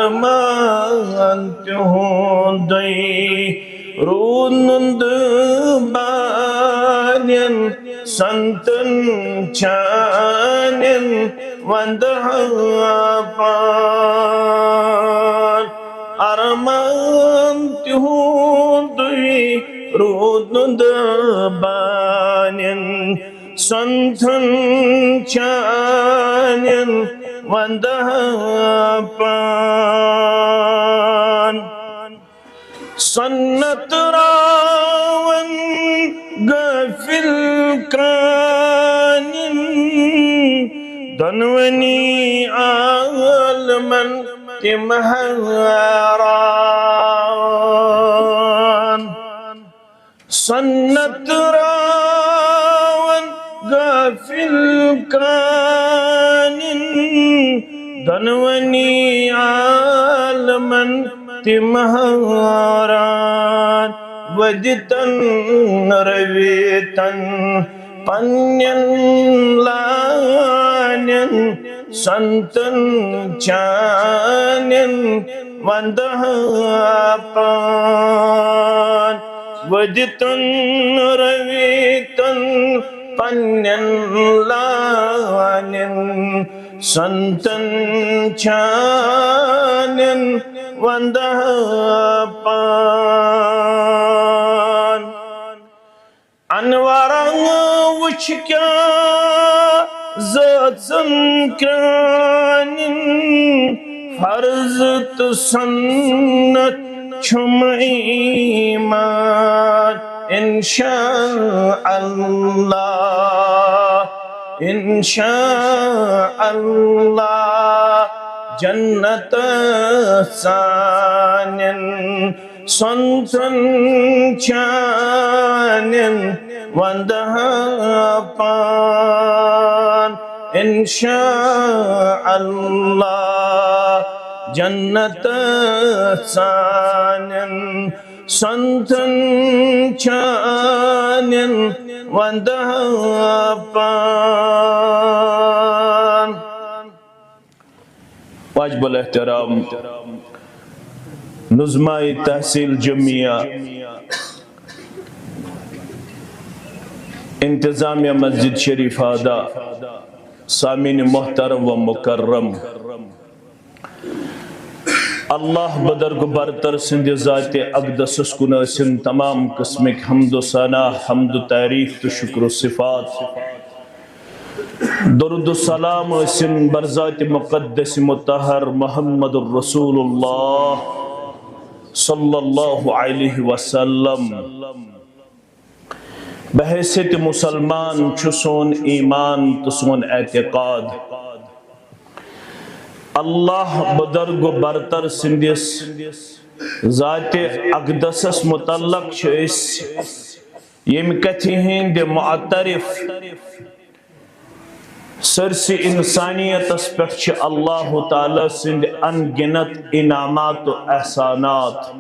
ارمان تہندی رونند بانین سنتن چانین وندہ پان ارمان تہندی رونند بانین سنتن چانین وندہ پان سنت راون غافل کرانین دنونی عالمن تمہاران سنت راون غافل کرانین دنونی عالمن تمہاران ودتن رویتن پنین لانین سنتن چانین وندہ پان ودتن رویتن پنین لانین سنتن چانین وندہ پان انواران وچھ کیا ذات سنکرانین فرض تو سنت چھم ایمان انشاءاللہ انشاءاللہ جنت سانین سنتن چانین وندہ پان انشاءاللہ جنت سانین سنتن چانین وندہ پان واجب الاحترام نظمہ تحصیل جمعیہ انتظامیہ مسجد شریف آدھا سامعین محترم و مکرم اللہ بدرگ برتر سند ذات اقدس کن سن تمام قسمک حمد و ثنا حمد و تعریف تو شکر و صفات درود و سلام سن برذات مقدس مطہر محمد الرسول اللہ صلی اللہ علیہ وسلم بحیثیت مسلمان چھسون ایمان تسون اعتقاد اللہ بدرگ و برتر سندس ذات اقدسس متعلق چھس یم کتھی ہند معترف سرسی انسانیت اسپیکٹ اللہ تعالی سند انگنت انعامات و احسانات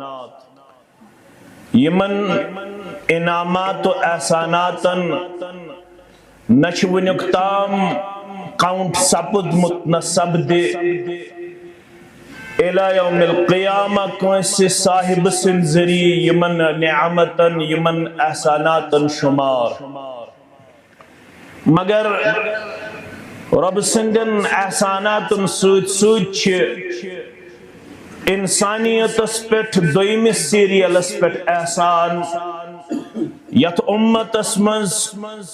یمن انعامات و احساناتن نچونک تام کاؤنٹ سپدمت نہ سپدے الى یوم القیامہ کنسی صاحب سن ذریع یمن نعمتن یمن احساناتن شمار مگر رب سندن احساناتن سوچ سوچ انسانیت اسپیٹ دویم سیریل اسپیٹ احسان یت امت اسمنز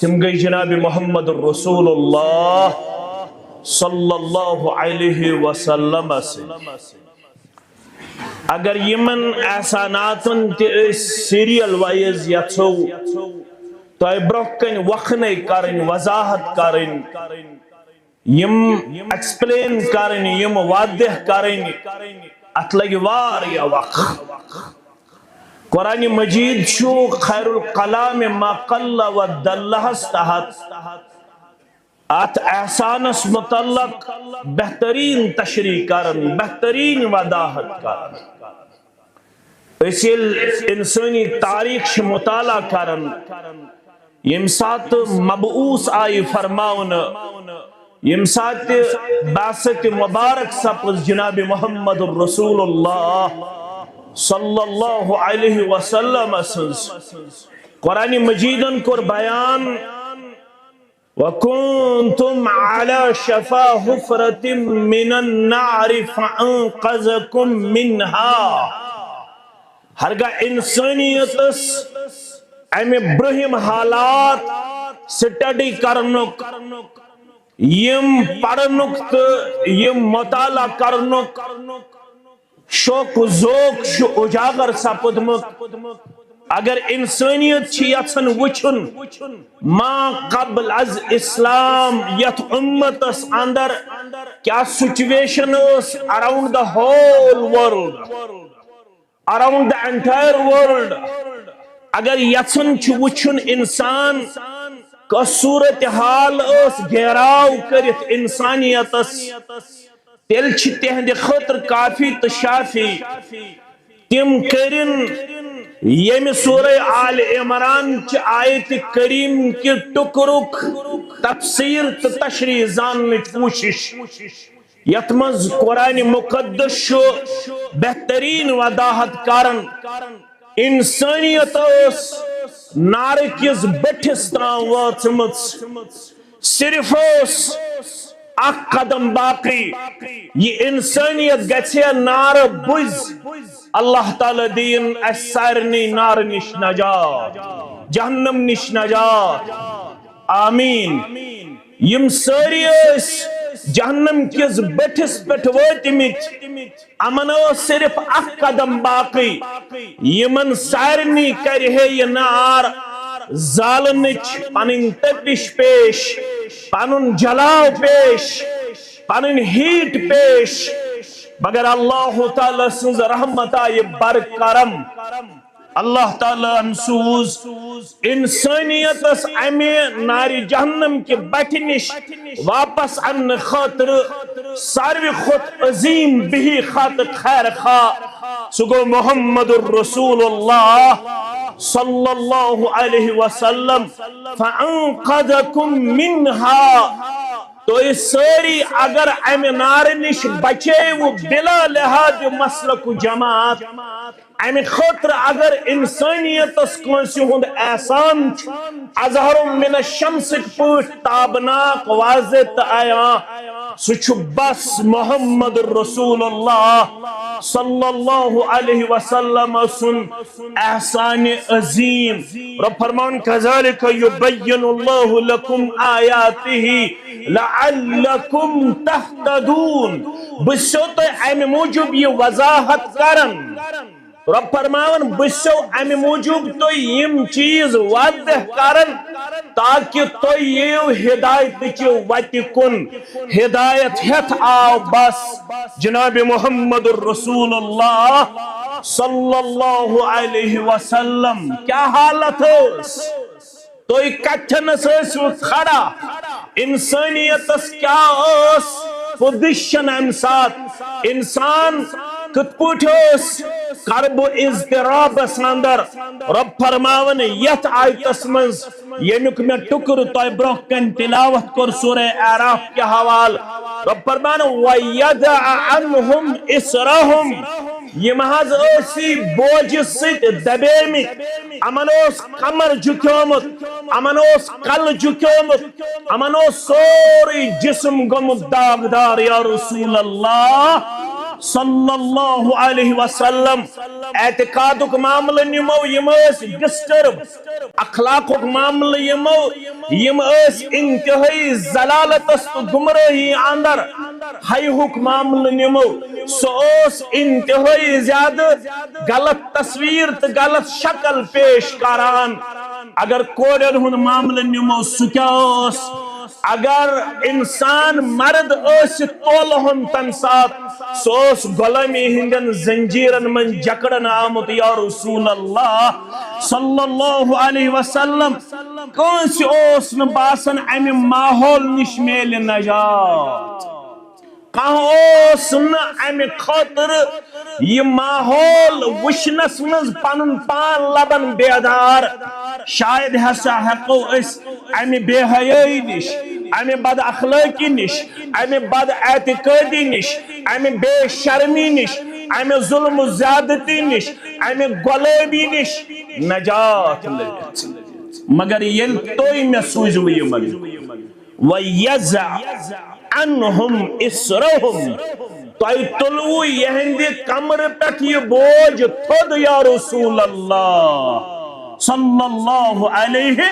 تم گئی جناب محمد الرسول اللہ صلی اللہ علیہ وسلم سے اگر یمن احساناتن سیریل وائز یتھو تو برکن وقنے کرن وضاحت کرن یم ایکسپلین کرن یم واضح کرن اتلگ واریا وقت قرآن مجید شو خیر القلام ما قل و دلہس تحت ات احسانس متعلق بہترین تشریح کرن بہترین وضاحت کرن اسی انسانی تاریخ مطالعہ کرن یم سات مبعوث آئی فرماؤن یم سات بعثت مبارک سپز جناب محمد الرسول اللہ صلی اللہ علیہ وسلم سنز قرآن مجیدن کور بیان وَكُنْتُمْ عَلَى شَفَا حُفْرَةٍ مِّنَ النَّارِ فَأَنْقَذَكُمْ مِنْهَا ہرگاہ انسانیت امی برہم حالات سٹڈی کرنک یم پڑھنک تو یم مطالعہ کرنک شوق و ذوق شو اجاگر سپدمک اگر انسانیت چھ یژھن وچھن ما قبل از اسلام یت امت اس اندر کیا سچویشن اس around the whole world around the entire world اگر یژھن چھ وچھن انسان کا صورتحال اس گھیراو کرت انسانیت اس تیل چھ تہند خطر کافی تشافی تم کرن یم سورہ آل عمران چ آیت کریم کی ٹکرک تفسیر تو تشریح زاننچ کوشش یتمز قرآن مقدس شو بہترین وضاحت کارن انسانیت اس نارکیز بٹھس تران واتمت صرف اس اک قدم باقی یہ انسانیت گچھے نار بز اللہ تعالی دین سارنی نار نش نجات جہنم نش نجات آمین یم ساری اس جہنم کس بٹھس پٹھ واتمت امن صرف اک قدم باقی یمن سارنی کرے یہ نار زالنچ پنن تپش پیش پنن جلاو پیش پنن ہیٹ پیش مگر اللہ تعالی سنز رحمت آئی برکرم اللہ تعالی انسوز انسانیت اس امی ناری جہنم کے بٹنش واپس ان خاطر ساروی خود عظیم بھی خاطر خیر خواہ سگو محمد الرسول اللہ صلی اللہ علیہ وسلم فَأَنْقَذَكُمْ مِنْهَا تو اس ساری اگر امی نار نش بچے وہ بلا لحاظ مسلک جماعت امی خطر اگر انسانیت اس کنسی ہند احسان اظہر من الشمس پوٹ تابناک واضح آیا سچ بس محمد الرسول اللہ صلی اللہ علیہ وسلم سن احسان عظیم رب فرمان کذالک یبین اللہ لکم آیاتہ لعلکم تہتدون بسو تو امی موجب یہ وضاحت کرن رب فرماون بسو امی موجب تو یم چیز واضح کرن تاکہ تو یہ ہدایت چو وتی کن ہدایت ہت آو بس جناب محمد الرسول اللہ صلی اللہ علیہ وسلم کیا حالت اس تو کٹھن سے کھڑا انسانیت اس کیا اس پوزیشن امسات انسان کت پوٹھوس کرب اضطراب اندر رب فرماون یت آیت اسمنز یمیک میں ٹکر تو برکن تلاوت کر سورہ اعراف کے حوال رب فرمان وَيَدَعَ عَنْهُمْ إِسْرَهُمْ یہ محض اسی بوجھ ست دبیمی امنوس کمر جکیومت امنوس کل جکیومت امنوس سوری جسم گمت داغدار یا رسول اللہ صلی اللہ علیہ وسلم اعتقاد کو معاملہ نمو یم اس ڈسٹرب اخلاق کو معاملہ یم اس انتہائی ضلالت است گمراہی اندر ہائی حک معاملہ نمو سو اس انتہائی زیادہ غلط تصویر تو غلط شکل پیش کران اگر کوڑن ہن معاملہ نمو سکیاس اگر انسان مرد اس تولہن تن ساتھ سوس غلامی ہندن زنجیرن من جکڑن آمد یا رسول اللہ صلی اللہ علیہ وسلم کون سی اوس نباسن امی ماحول نشمیل نجات کہاں اوس نا امی خاطر یہ ماحول وشنس منز پنن پان لبن بیدار شاید ہسا حقو اس امی بے حیائی نش امہ بد اخلاقی نش امہ بد اعتقادی نش امہ بے شرمی نش امہ ظلم و زیادتی نش امہ غلابی نش نجات لبت مگر یل توی میں سوزو یمن وَيَزَعْ عَنْهُمْ إِسْرَهُمْ توی تلو یہندی کمر پٹ یہ بوجھ تھد یا رسول اللہ صلی اللہ علیہ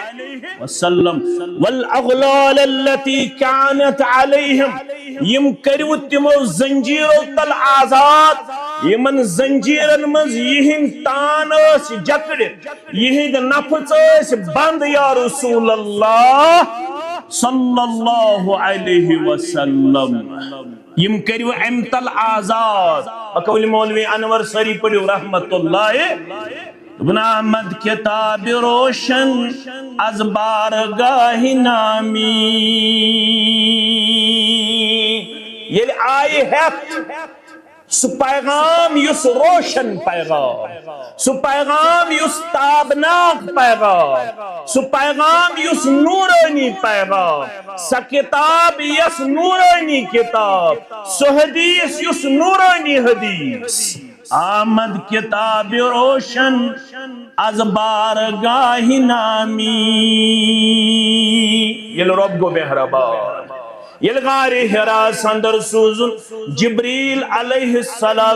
وسلم والأغلال التي كانت عليهم یم کریو تمو زنجیرو تل آزاد یمن زنجیرن مز یہن تان اس جکڑ یہن نفس اس بند یا رسول اللہ صلی اللہ علیہ وسلم یم کریو امتل آزاد اقول مولوی انور سری پڑھو رحمت اللہ ابن احمد کتاب روشن از بارگاہ نامی یہ آئی ہے سو پیغام یس روشن پیغام سو پیغام یس تابناک پیغام سو پیغام یس نورانی پیغام سا کتاب یس نورانی کتاب سو حدیث یس نورانی حدیث آمد کتاب روشن از بارگاہ نامی یل رب گو مہربان یل غار حراس اندر سوزن جبریل علیہ السلام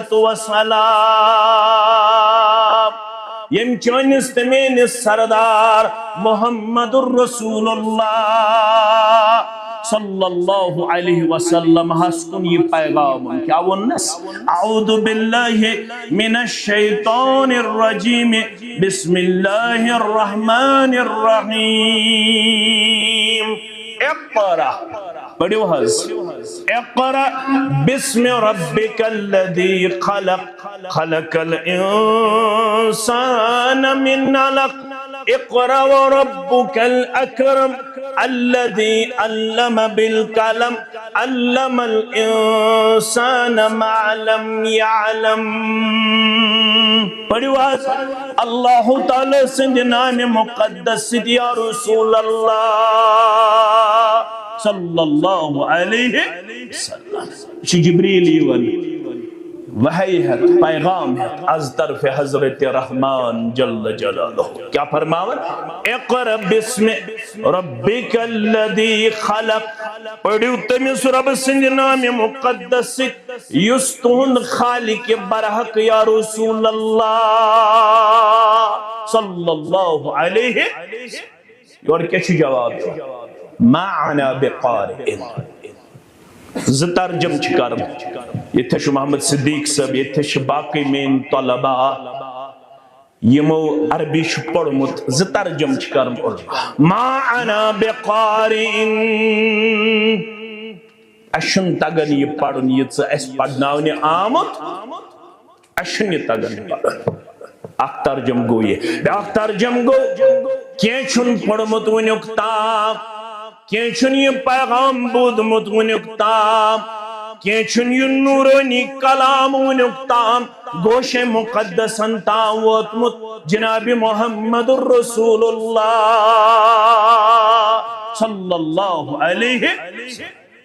یم چونس تمین سردار محمد الرسول اللہ صلی اللہ علیہ وسلم حسکن یہ پیغام کیا ونس اعوذ باللہ من الشیطان الرجیم بسم اللہ الرحمن الرحیم اقرأ پڑھو حض اقرأ بسم ربک الذی خلق خلق الانسان من علق اقرأ وربك الأكرم الذي علم بالقلم علم الإنسان ما لم يعلم پڑھواز اللہ تعالی سند نام مقدس یا رسول اللہ صلی اللہ علیہ وسلم جبریل یون وحی ہے پیغام ہے از طرف حضرت رحمان جل جلالہ کیا فرماون اقرأ بسم ربک الذی خلق پڑھو تمیس رب سند نام مقدس یستون خالق برحق یا رسول اللہ صلی اللہ علیہ اور کیا جواب ما انا بقارئ زترجم چکرم یہ تھے محمد صدیق صاحب یہ تھے باقی مین طلباء یمو عربی پڑھمت زترجم چکرم ما انا بقارئن اشن تگن یہ پڑھن یہ اس پڑھناونی آمد اشن یہ تگن پڑھن اخ ترجم گو یہ اخ ترجم گو کین چھن پڑھمت ونیک تام کینچن یہ پیغام بودمت ونکتام کینچن یہ نورانی کلام ونکتام گوش مقدسن تاوتمت جناب محمد الرسول اللہ صلی اللہ علیہ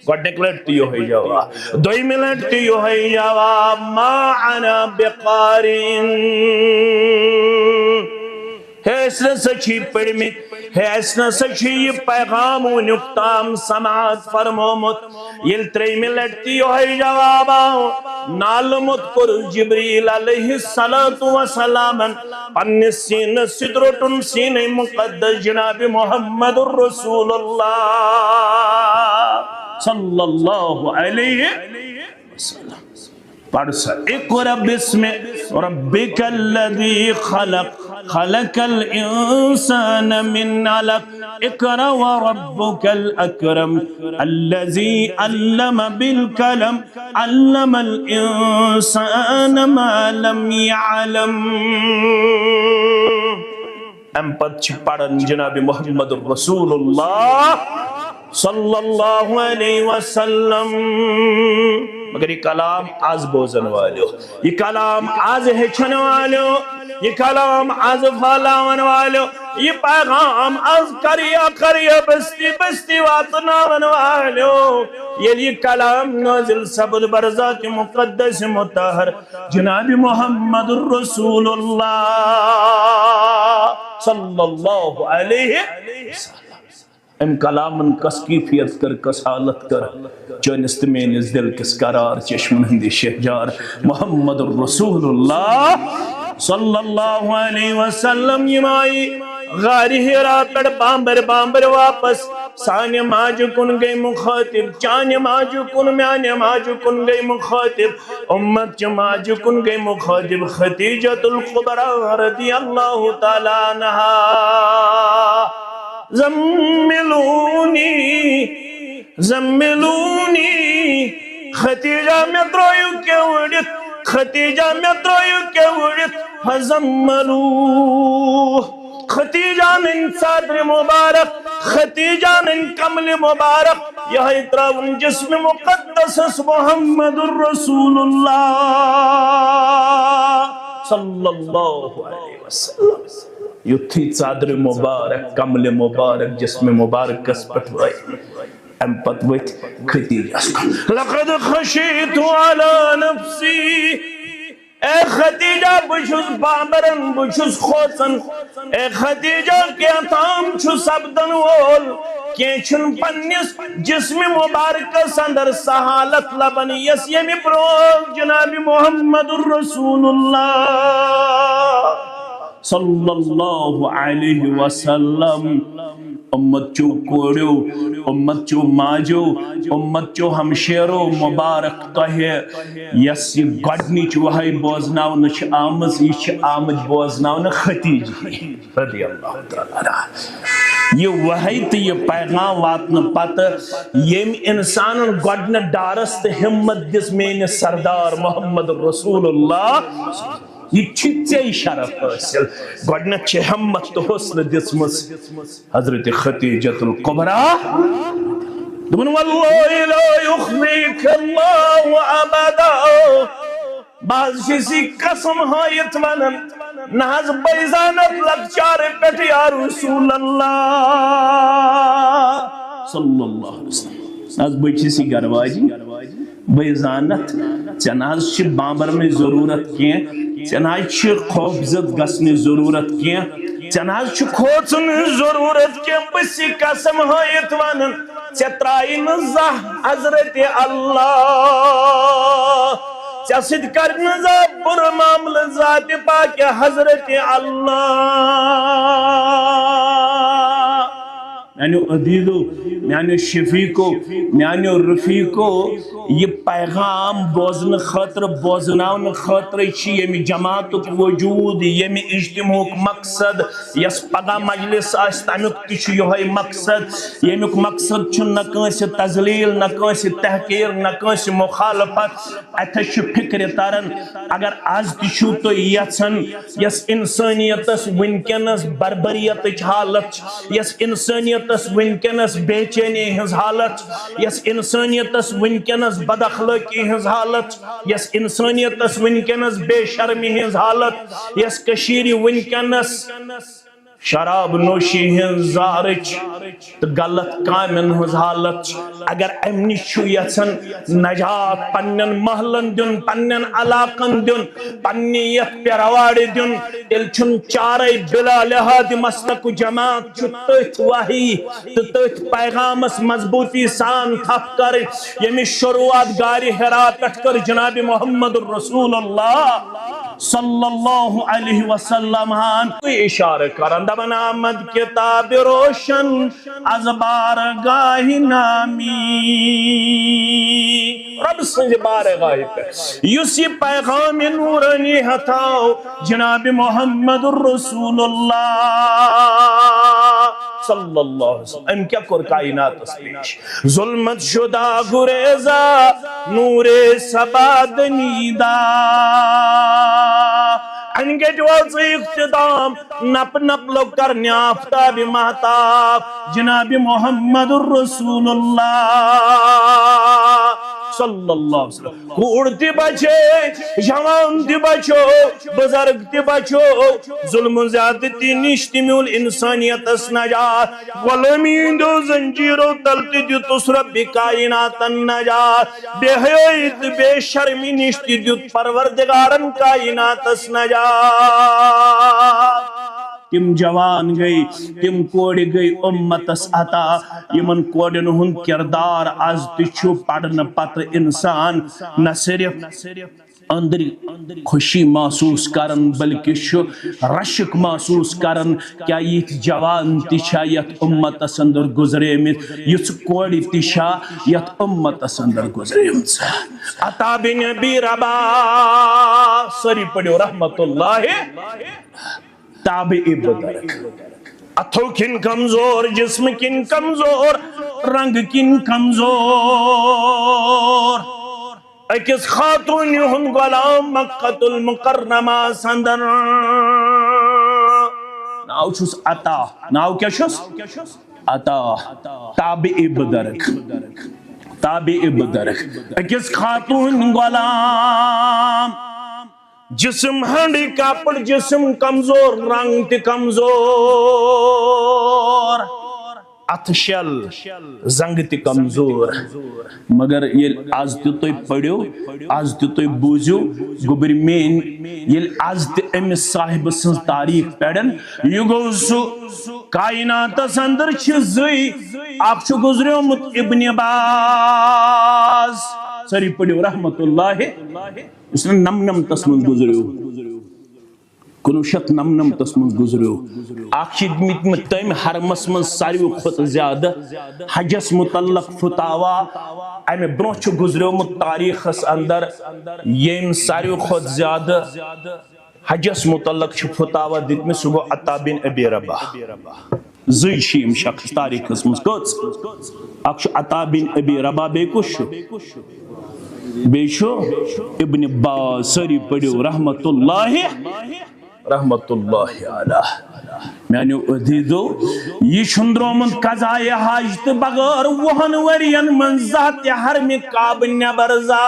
گوڑنک لٹتی ہوئی جواب دوئی میں لٹتی ہوئی جواب ما انا بقارن ہے اس نے سچی پڑھ میں ہے اس نے سچی پیغام و نکتام سماعت فرمومت یل تری میں لٹتی ہوئی جوابا نالمت پر جبریل علیہ السلام پن سین صدرتن سین مقدس جناب محمد الرسول اللہ صلی اللہ علیہ وسلم پڑھ سا اقرأ بسم ربک الذی خلق خلق الانسان من علق اقرأ وربك الاکرم الذی علم بالقلم علم الانسان ما لم يعلم ام پت چھ پڑھن جناب محمد الرسول اللہ صلی اللہ علیہ وسلم مگر یہ کلام آز بوزن والو یہ کلام آز ہچن والو یہ کلام آز پھالاون والو یہ پیغام از کریا بستی بستی واتناون والیو یل یہ کلام نازل سبد برزات مقدس مطہر جناب محمد الرسول اللہ صلی اللہ علیہ وسلم ام کلامن کس کیفیت کر کس حالت کر چونس تمینس دل کس قرار چشمن ہندی شہجار محمد الرسول اللہ صلی اللہ علیہ وسلم یمائی غاری ہیرا پڑ بامبر واپس سانے ماج کن گئی مخاطب چانے ماج کن میانے ماج کن گئی مخاطب امت چ ماج کن گئی مخاطب خدیجۃ الکبریٰ رضی اللہ تعالیٰ عنہا زملونی خدیجہ میں ترویو کے وڑت خدیجہ میں ترویو کے وڑت فزملو خدیجہ من صدر مبارک خدیجہ من کمل مبارک یہ اتراون جسم مقدس محمد الرسول اللہ صلی اللہ علیہ وسلم یتھی صدر مبارک کمل مبارک جسم مبارک کس پٹوائی ام پتویت خدیجہ لقد خشیت علی نفسی اے خدیجہ بچھس بامرن بچھس خوصن اے خدیجہ کیا تام چھو سبدن وول کینچن پنیس جسم مبارک سندر سہالت لبن یس یمی پروز جناب محمد الرسول اللہ صلی اللہ علیہ وسلم امت چو کوڑیو امت چو ماجو امت چو ہمشیرو مبارک تہے یسی گڑنی چو ہائی بوزناو نچ آمز یہ آمد بوزناو نا خدیجی رضی اللہ تعالیٰ یہ وحی تی یہ پیغام واتن پتہ یم انسان گڑن ڈارست حمد دس میں سردار محمد رسول اللہ یہ چھتے شرف حاصل گوڑنت چھے ہمت تو حسن دسمس حضرت خدیجۃ الکبریٰ دمن واللہ لا یخزیک اللہ ابدا بعض شیسی قسم ہایت ونن نحض بیزانت لگچار پیٹ یا رسول اللہ صلی اللہ علیہ وسلم نحض بیچیسی گرواجی بیزانت چناز چھ بامبر میں ضرورت کیں چناز چھ خوفزت گسنی ضرورت کیں چناز چھ کھوچن ضرورت کیں بسی قسم ہایت ونن چترائی نزہ حضرت اللہ چسد کرن زا پر معامل ذات پاک حضرت اللہ میانو عدیدو میانو شفیقو میانو رفیقو یہ پیغام بوزن خطر بوزناون خطر چی یمی جماعت وجود یمی اجتماعک مقصد یس پگا مجلس آستانک تیچو یہی مقصد یمیک مقصد چھن نکانس تزلیل نکانس تحقیر نکانس مخالفت اتش فکر تارن اگر آز تیچو تو یسن یس انسانیتس ونکنس بربریت حالت یس انسانیت ونکنس بے چینی ہز حالت یس انسانیتس ونکنس بد اخلاقی ہز حالت یس انسانیتس ونکنس بے شرمی ہز حالت یس کشیری ونکنس شراب نوشی ہن زارچ تو غلط کامن ہز حالت اگر امنی چھو یسن نجات پنن محلن دن پنن علاقن دن پنیت پیرواری دن دل چھن چارے بلا لحاظ مسلک جماعت چھو تیت وحی تیت پیغامس مضبوطی سان تھپ کر یمی شروعات گاری حرات کٹ کر جناب محمد الرسول اللہ صلی اللہ علیہ وسلم ہاں کوئی اشارہ کرن دبن آمد کتاب روشن از بارگاہ نامی رب سنج بارگاہ پہ یسی پیغام نورانی ہتاؤ جناب محمد الرسول اللہ صلی اللہ علیہ وسلم ام کیا کر کائنات اس پیش ظلمت شدہ گریزہ نور سباد نیدہ انگیج واضح اختتام نپ نپ لو کرنے آفتاب محتاب جناب محمد الرسول اللہ صلی اللہ علیہ وسلم کوڑ تی بچے جوان تی بچو بزرگ تی بچو ظلم و زیادتی نش میول انسانیت اس نجات غلامی دو زنجیرو تلتی دیتس رب کائنات نجات بے حیات بے شرمی نش دیت پروردگارن کائنات اس نجات تم جوان گئی تم کوڑ گئی امتس عطا یمن کوڑن ہن کردار آز تچھو پڑھن پتر انسان نہ صرف اندر خوشی محسوس کرن بلکہ شو رشک محسوس کرن کیا یہ جوان تشا یت امتس اندر گزرے مت یہ کوڑ تشا یت امتس اندر گزرے مت عطا بن ابی رباح سری پڑھو رحمت اللہ تابعی بدرک اتھو کن کمزور جسم کن کمزور رنگ کن کمزور اکس خاتون ہن غلام مکہ المکرمہ سندر ناو چھس عطا ناو کیا چھس عطا تابعی بدرک تابعی بدرک اکس خاتون غلام جسم ہنڈی کاپڑ جسم کمزور رنگ تی کمزور اتشل زنگ تی کمزور مگر یہ آز تی پڑھو آز تی بوزیو گبر مین یہ آز تی امس صاحب سنز تاریخ پیڑن یہ گو سو کائنات سندر چیزی آپ چو گزریو مت ابن باز سری پڑھو رحمت اللہ اس نے نم تسمن گزریو کنوشت نم تسمن گزریو آخید میں تیم حرمس من ساریو خط زیادہ حجس متعلق فتاوا ایم برونچ گزریو مت تاریخ اس اندر یم ساریو خط زیادہ حجس متعلق چھ فتاوا دیت میں صبح عطا بن ابی رباح زی شیم شخص تاریخ اس مزکوت اکش عطا بن ابی رباح بے کشو بیشو ابن باز سری پڑھو رحمت اللہ علیہ میں عدیدو یہ چھندرومن قضائے حاجت بغیر وہن ورین من ذات حرم کعب نبرزا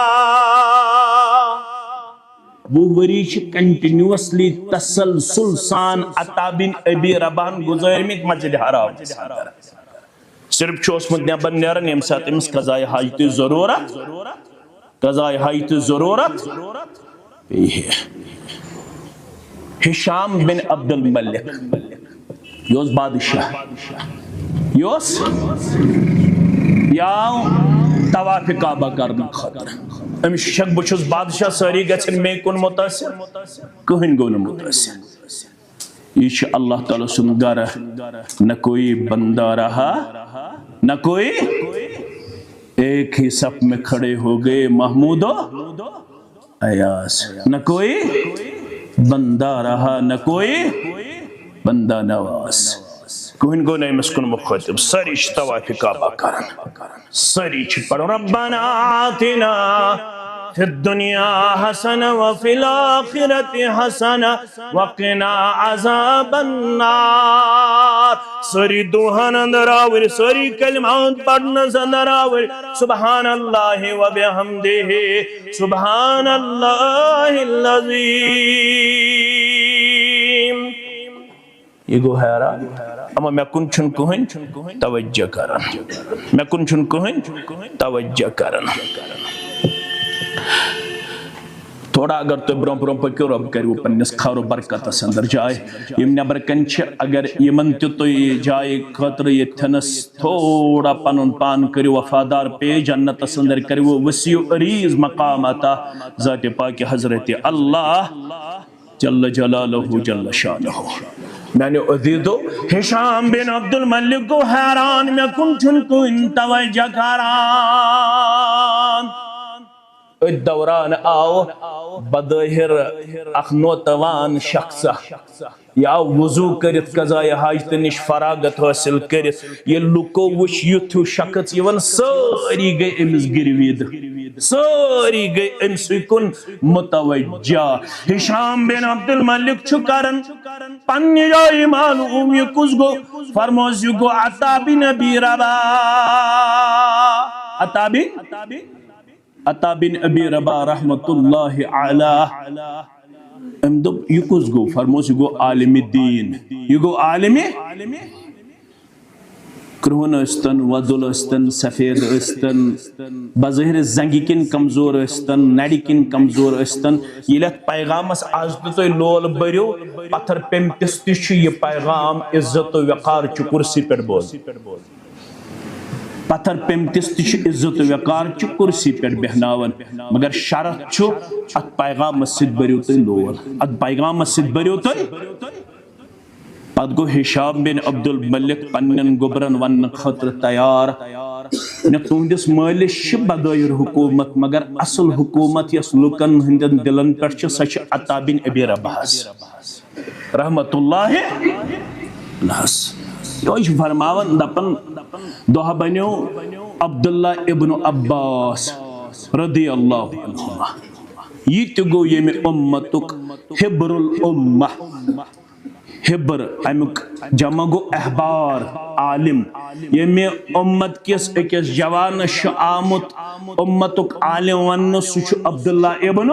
وہ وریش کنٹینیوسلی تسلسل سان عطا بن ابی رباح گزار میں مسجد حرام صرف چوس مت نبر نیرن یم سات امس قضائے حاجت ضرورت قضائے حاجت ضرورت ہشام بن عبد الملک یوس بادشاہ یوس یاو طواف کعبہ کرنا خطر امس شک بچوس بادشاہ ساری گھن میں کن متاثر کہن گو متاثر یہ اللہ تعالیٰ سن گھر نہ کوئی بندہ رہا نہ کوئی ایک ہی صف میں کھڑے ہو گئے محمود و ایاس نہ کوئی بندہ رہا نہ کوئی بندہ نواز کوہن گو نئی مسکن مخاطب ساری طواف کعبہ کرن ساری پڑھو ربنا آتنا فی الدنیا حسن وفی الاخرت حسن وقنا عذاب النار سری دوہن اندر آور سری کلمات پڑھنا اندر آور سبحان اللہ و بحمدہ سبحان اللہ العظیم یہ گو حیران اما میں کن چھن کوہن توجہ کرن میں کن چھن کوہن توجہ کرن تھوڑا اگر تو برون پکیو رب کریو پنیس خارو برکت اندر جائے یم نبر کنچ اگر یمن تو جائے خطر یہ تھنس تھوڑا پنن پان کریو وفادار پہ جنت اندر کریو وسیع عریض مقام عطا ذات پاک حضرت اللہ جل جلالہ جل شانہ میں نے عزیزو ہشام بن عبد الملک کو حیران میں کنچن کو توجہ کران دوران آو بدہر اخ نوتوان شخص یا وضو کرت قضائے حاجت نش فراغت حاصل کرت یہ لکو وش یتھو شخص یون ساری گئی امس گروید ساری گئی امس کن متوجہ ہشام بن عبد الملک چھکرن پنی جائی معلوم یہ کس گو فرموز یہ گو عطا بن ابی رباح عطا بن ابی رباح رحمت اللہ علیہ ام دب یہ کس گو فرموس یہ گو عالم دین یہ گو عالم کرہن استن وضل استن سفید استن بظاہر زنگی کن کمزور استن نڑی کن کمزور استن یہ پیغامس آز تو لول بریو پتھر پیمتس تش یہ پیغام عزت و وقار چ کرسی پر بوز پتھر پیمتس تش عزت و وقار چ کرسی پر بہناون مگر شرط چھو ات پیغام سید بریو تو لول ات پیغام سید بریو تو پت گو ہشام بن عبد الملک پنن گبرن ون خطر تیار نہ تہندس مالس بغیر حکومت مگر اصل حکومت یس لکن ہندن دلن پہ سہ عطا بن ابی رباح رحمت اللہ یہ فرماون دپن دہ بنو عبداللہ ابن عباس رضی اللہ عنہما یہ تہ گو یم امتک حبر الامہ حبر امیک جمع گو احبار عالم یمی امت کس اکس جوانش آمت امتک عالم ون سچ عبداللہ ابن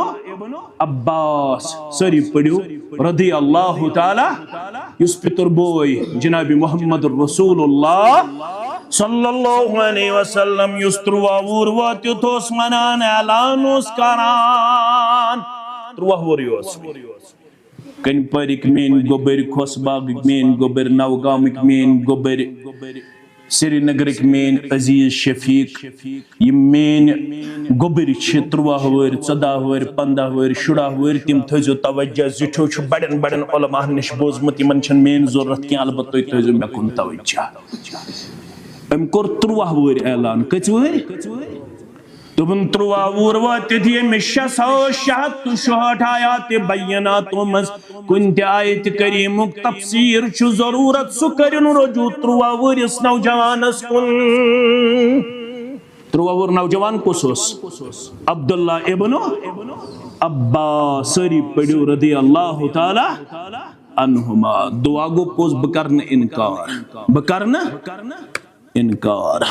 عباس سری پڑیو رضی اللہ تعالی یس پتر بوئی جناب محمد رسول اللہ صلی اللہ علیہ وسلم یس تروا وور واتی توس منان اعلان اس کران تروا وور یوس کن پرک مین گوبر کھوس باغ مین گوبر نوگامک مین گوبر سری نگرک مین عزیز شفیق یہ مین گوبر چھ 13 ور 14 ور 15 ور 16 ور تم تھزو توجہ زٹھو چھ بڑن بڑن علماء نش بوزمت یمن چھن مین ضرورت کی البتہ تھزو مے کن توجہ ام کور 13 ور اعلان کچ ور تمن 13 وور وات تھی میں 666 آیات بینات مز کن تہ آیت کریمک تفسیر چھ ضرورت سہ کرن رجوع 13 ورس نوجوانس کن 13 وور نوجوان کس عبداللہ ابن عباس سری پڑھو رضی اللہ تعالی عنہما دعا گو پوز بکرن انکار بکرن انکار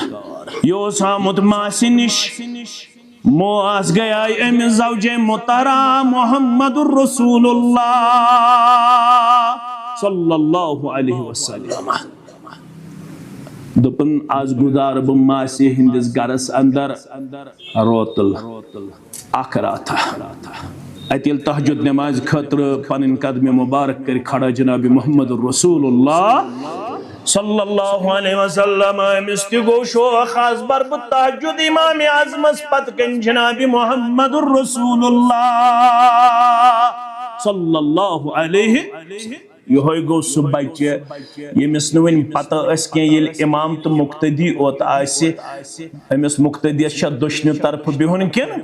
یو سامت ماسی نش مواز گیا ام زوج محترم محمد الرسول اللہ صلی اللہ علیہ وسلم دپن آز گزار بہ ماسی ہندس گرس اندر روتل اخ راتا اتیل تہجد نماز خطر پنن قدم مبارک کر کھڑا جناب محمد الرسول اللہ صلی اللہ علیہ وسلم مستگو شوخ از برب تحجد امام اعظم پت کن جناب محمد الرسول اللہ صلی اللہ علیہ یہ گو سہ بچہ یمس نوین پتہ اس کی یل امام تو مقتدی اوت آسی امس مقتدیس چھ دشنی طرف بہن کن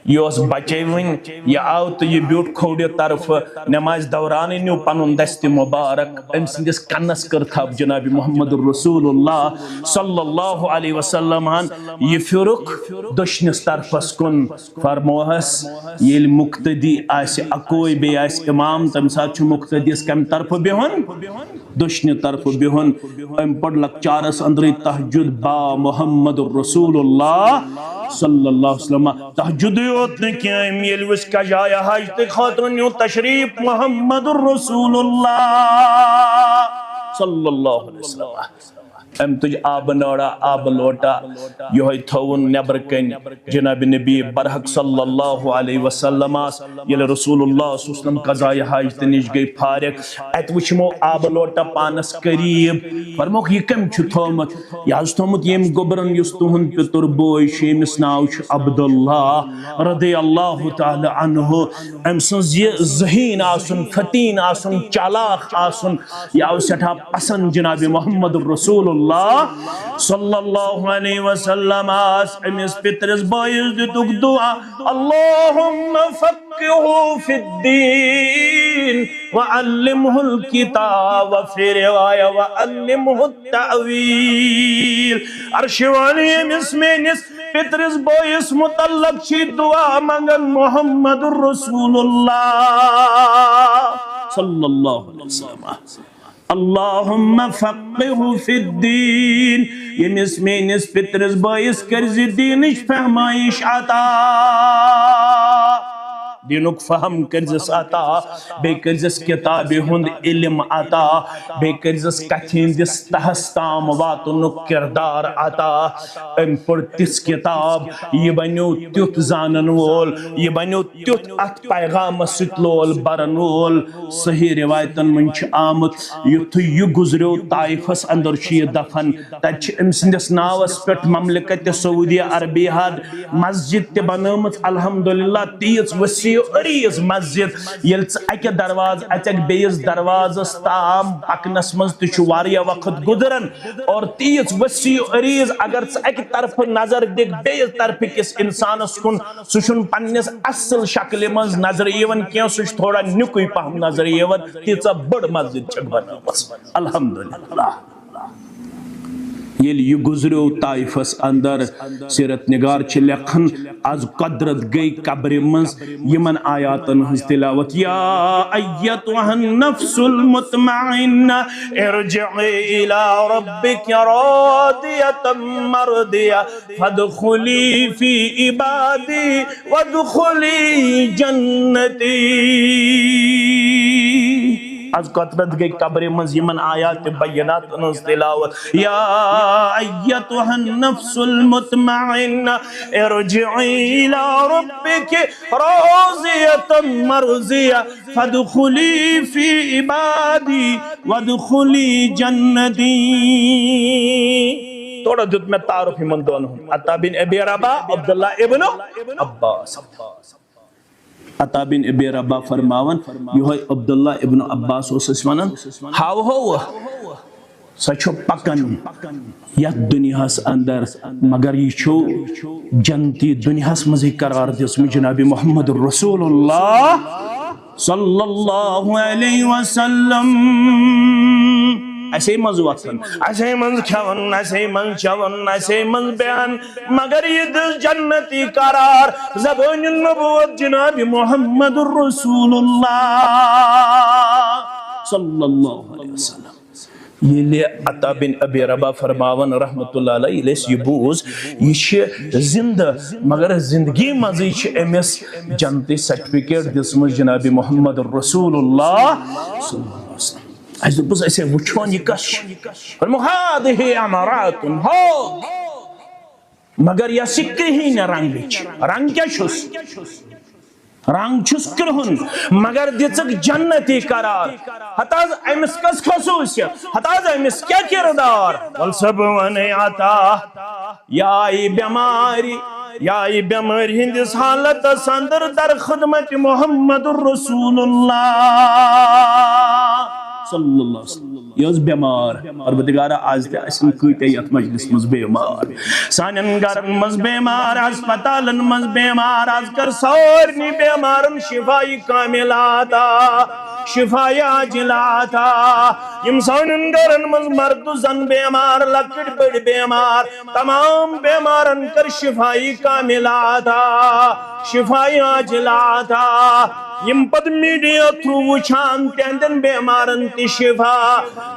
یہ بچے ون یہ آو تو یہ بیوٹ کھوڑی طرف نماز دوران نیو پنن دست مبارک ام سندس کنس کر تھپ جناب محمد الرسول اللہ صلی اللہ علیہ وسلم یہ فرق دشنس طرفس کن فرموہس یل مقتدی آسی اکوئی بے آسی امام تم ساتھ مقتدیس کم طرف بہن دشنی طرف بہن ام پڑھ لکچارس اندری تحجد با محمد الرسول اللہ صلی اللہ علیہ وسلم تحجد یوت نے کیا امیل وس کا جایا حاجت خاطرن یو تشریف محمد الرسول اللہ صلی اللہ علیہ وسلم ام تج آب نوڑا آب لوٹا یہ تھون نبر کن جناب نبی برحق صلی اللہ علیہ وسلم یل رسول اللہ صلی اللہ علیہ وسلم قضاء حاجت نش گئی فارغ ات وچمو آب لوٹا پانس قریب فرموک یہ کم چھ تھومت یہ تھومت یم گبرن یس تہن پتر بوئی شیمس ناو چھ عبداللہ رضی اللہ تعالی عنہ ام سنز یہ ذہین آسن فتین آسن چالاک آسن یا سٹھا پسند جناب محمد الرسول اللہ صلی اللہ علیہ وسلم امس پترس باعث دتک دعا اللہم فقہہ فی الدین وعلمہ الکتاب فی روایہ وعلمہ التعویل عرش والی امس مینس پترس باعث متعلق چی دعا منگن محمد الرسول اللہ صلی اللہ علیہ وسلم اللہم فقہہ فی الدین یمس میانس پترس بائیس کرز دینش فہمائش عطا دینک فہم کرزس عطا بے کرزس کتاب ہند علم عطا بے کرزس کتھین دس تہس تام واتنک کردار عطا ام پر تس کتاب یہ بنیو تیت زانن وول یہ بنیو تیت ات پیغام ستلول برن وول صحیح روایتن من چھ آمد یتھ یہ گزریو طائفس اندر چھ یہ دفن تچ ام سندس ناوس پٹ مملکت سعودی عربی حد مسجد تے بنامت الحمدللہ تیز وسیع عریض مسجد یل اکہ دروازہ اچک بیس دروازس تام پکنس مز تہ واریاہ وقت گزرن اور تیز وسیع عریض اگر اکہ طرف نظر دک بیس طرف کس انسانس کن سہ پنس اصل شکل مز نظر یوان کی سہ تھوڑا نکوی پہم نظر یوان تیژا بڑ مسجد چھ بنامس الحمدللہ یل یہ گزریو طائفس اندر سیرت نگار چھ لکھن از قدرت گئی قبر منز یمن آیاتن ہز تلاوت یا ایتها النفس المطمئنہ ارجعی الى ربک راضیة مرضیہ فادخلی فی عبادی وادخلی جنتی از قطرت گئی قبر منز یمن آیات بینات انس تلاوت یا ایتها النفس المطمئنہ ارجعی الى ربک راضیة مرضیہ فادخلی فی عبادی وادخلی جنتی تھوڑا دیت میں تعارف من دونوں عطا بن ابی رباح عبداللہ ابن عباس عطا بن ابی رباح فرماون یہ عبداللہ ابن عباس اس ونان ہاو ہو سچو پکن یت دنیا اندر مگر یہ چھو جنتی دنیا مزے قرار دس جناب محمد رسول اللہ صلی اللہ علیہ وسلم ایسے منز وطن ایسے منز کھون ایسے منز چون ایسے منز بیان مگر یہ دس جنتی قرار زبان النبوت جناب محمد الرسول اللہ صلی اللہ علیہ وسلم یہ لئے عطا بن ابی رباح فرماون رحمت اللہ علیہ لیس یہ بوز یہ زندہ مگر زندگی مزی چھ امس جنتی سرٹیفکیٹ دسمس جناب محمد الرسول اللہ صلی اللہ علیہ وسلم ایسے بس ایسے وچھون یہ کش فرموحادہ امارات ہو مگر یہ سکری ہی نہ رنگ بیچ رنگ کیا چھس رنگ چھس کرہن مگر دیچک جنتی قرار حتاز ایمس کس خصوصیت حتاز ایمس کیا کردار والسب ونی عطا یا ای بیماری یا ای بیماری ہندس حالت سندر در خدمت محمد الرسول اللہ صلی اللہ علیہ وسلم یہ بیمار اور بدگارہ آج تے اسن کوئی یت مجلس مز بیمار سانن گرن مز بیمار ہسپتالن مز بیمار آج کر سورنی بیمارن شفائی کاملاتا شفائی عاجلاتا یم سانن گرن مز مرد زن بیمار لکڑ بڑ بیمار تمام بیمارن کر شفائی کاملاتا شفائی عاجلاتا یم پد میڈیا تھرو وچھان تہندن بیمارن تی شفا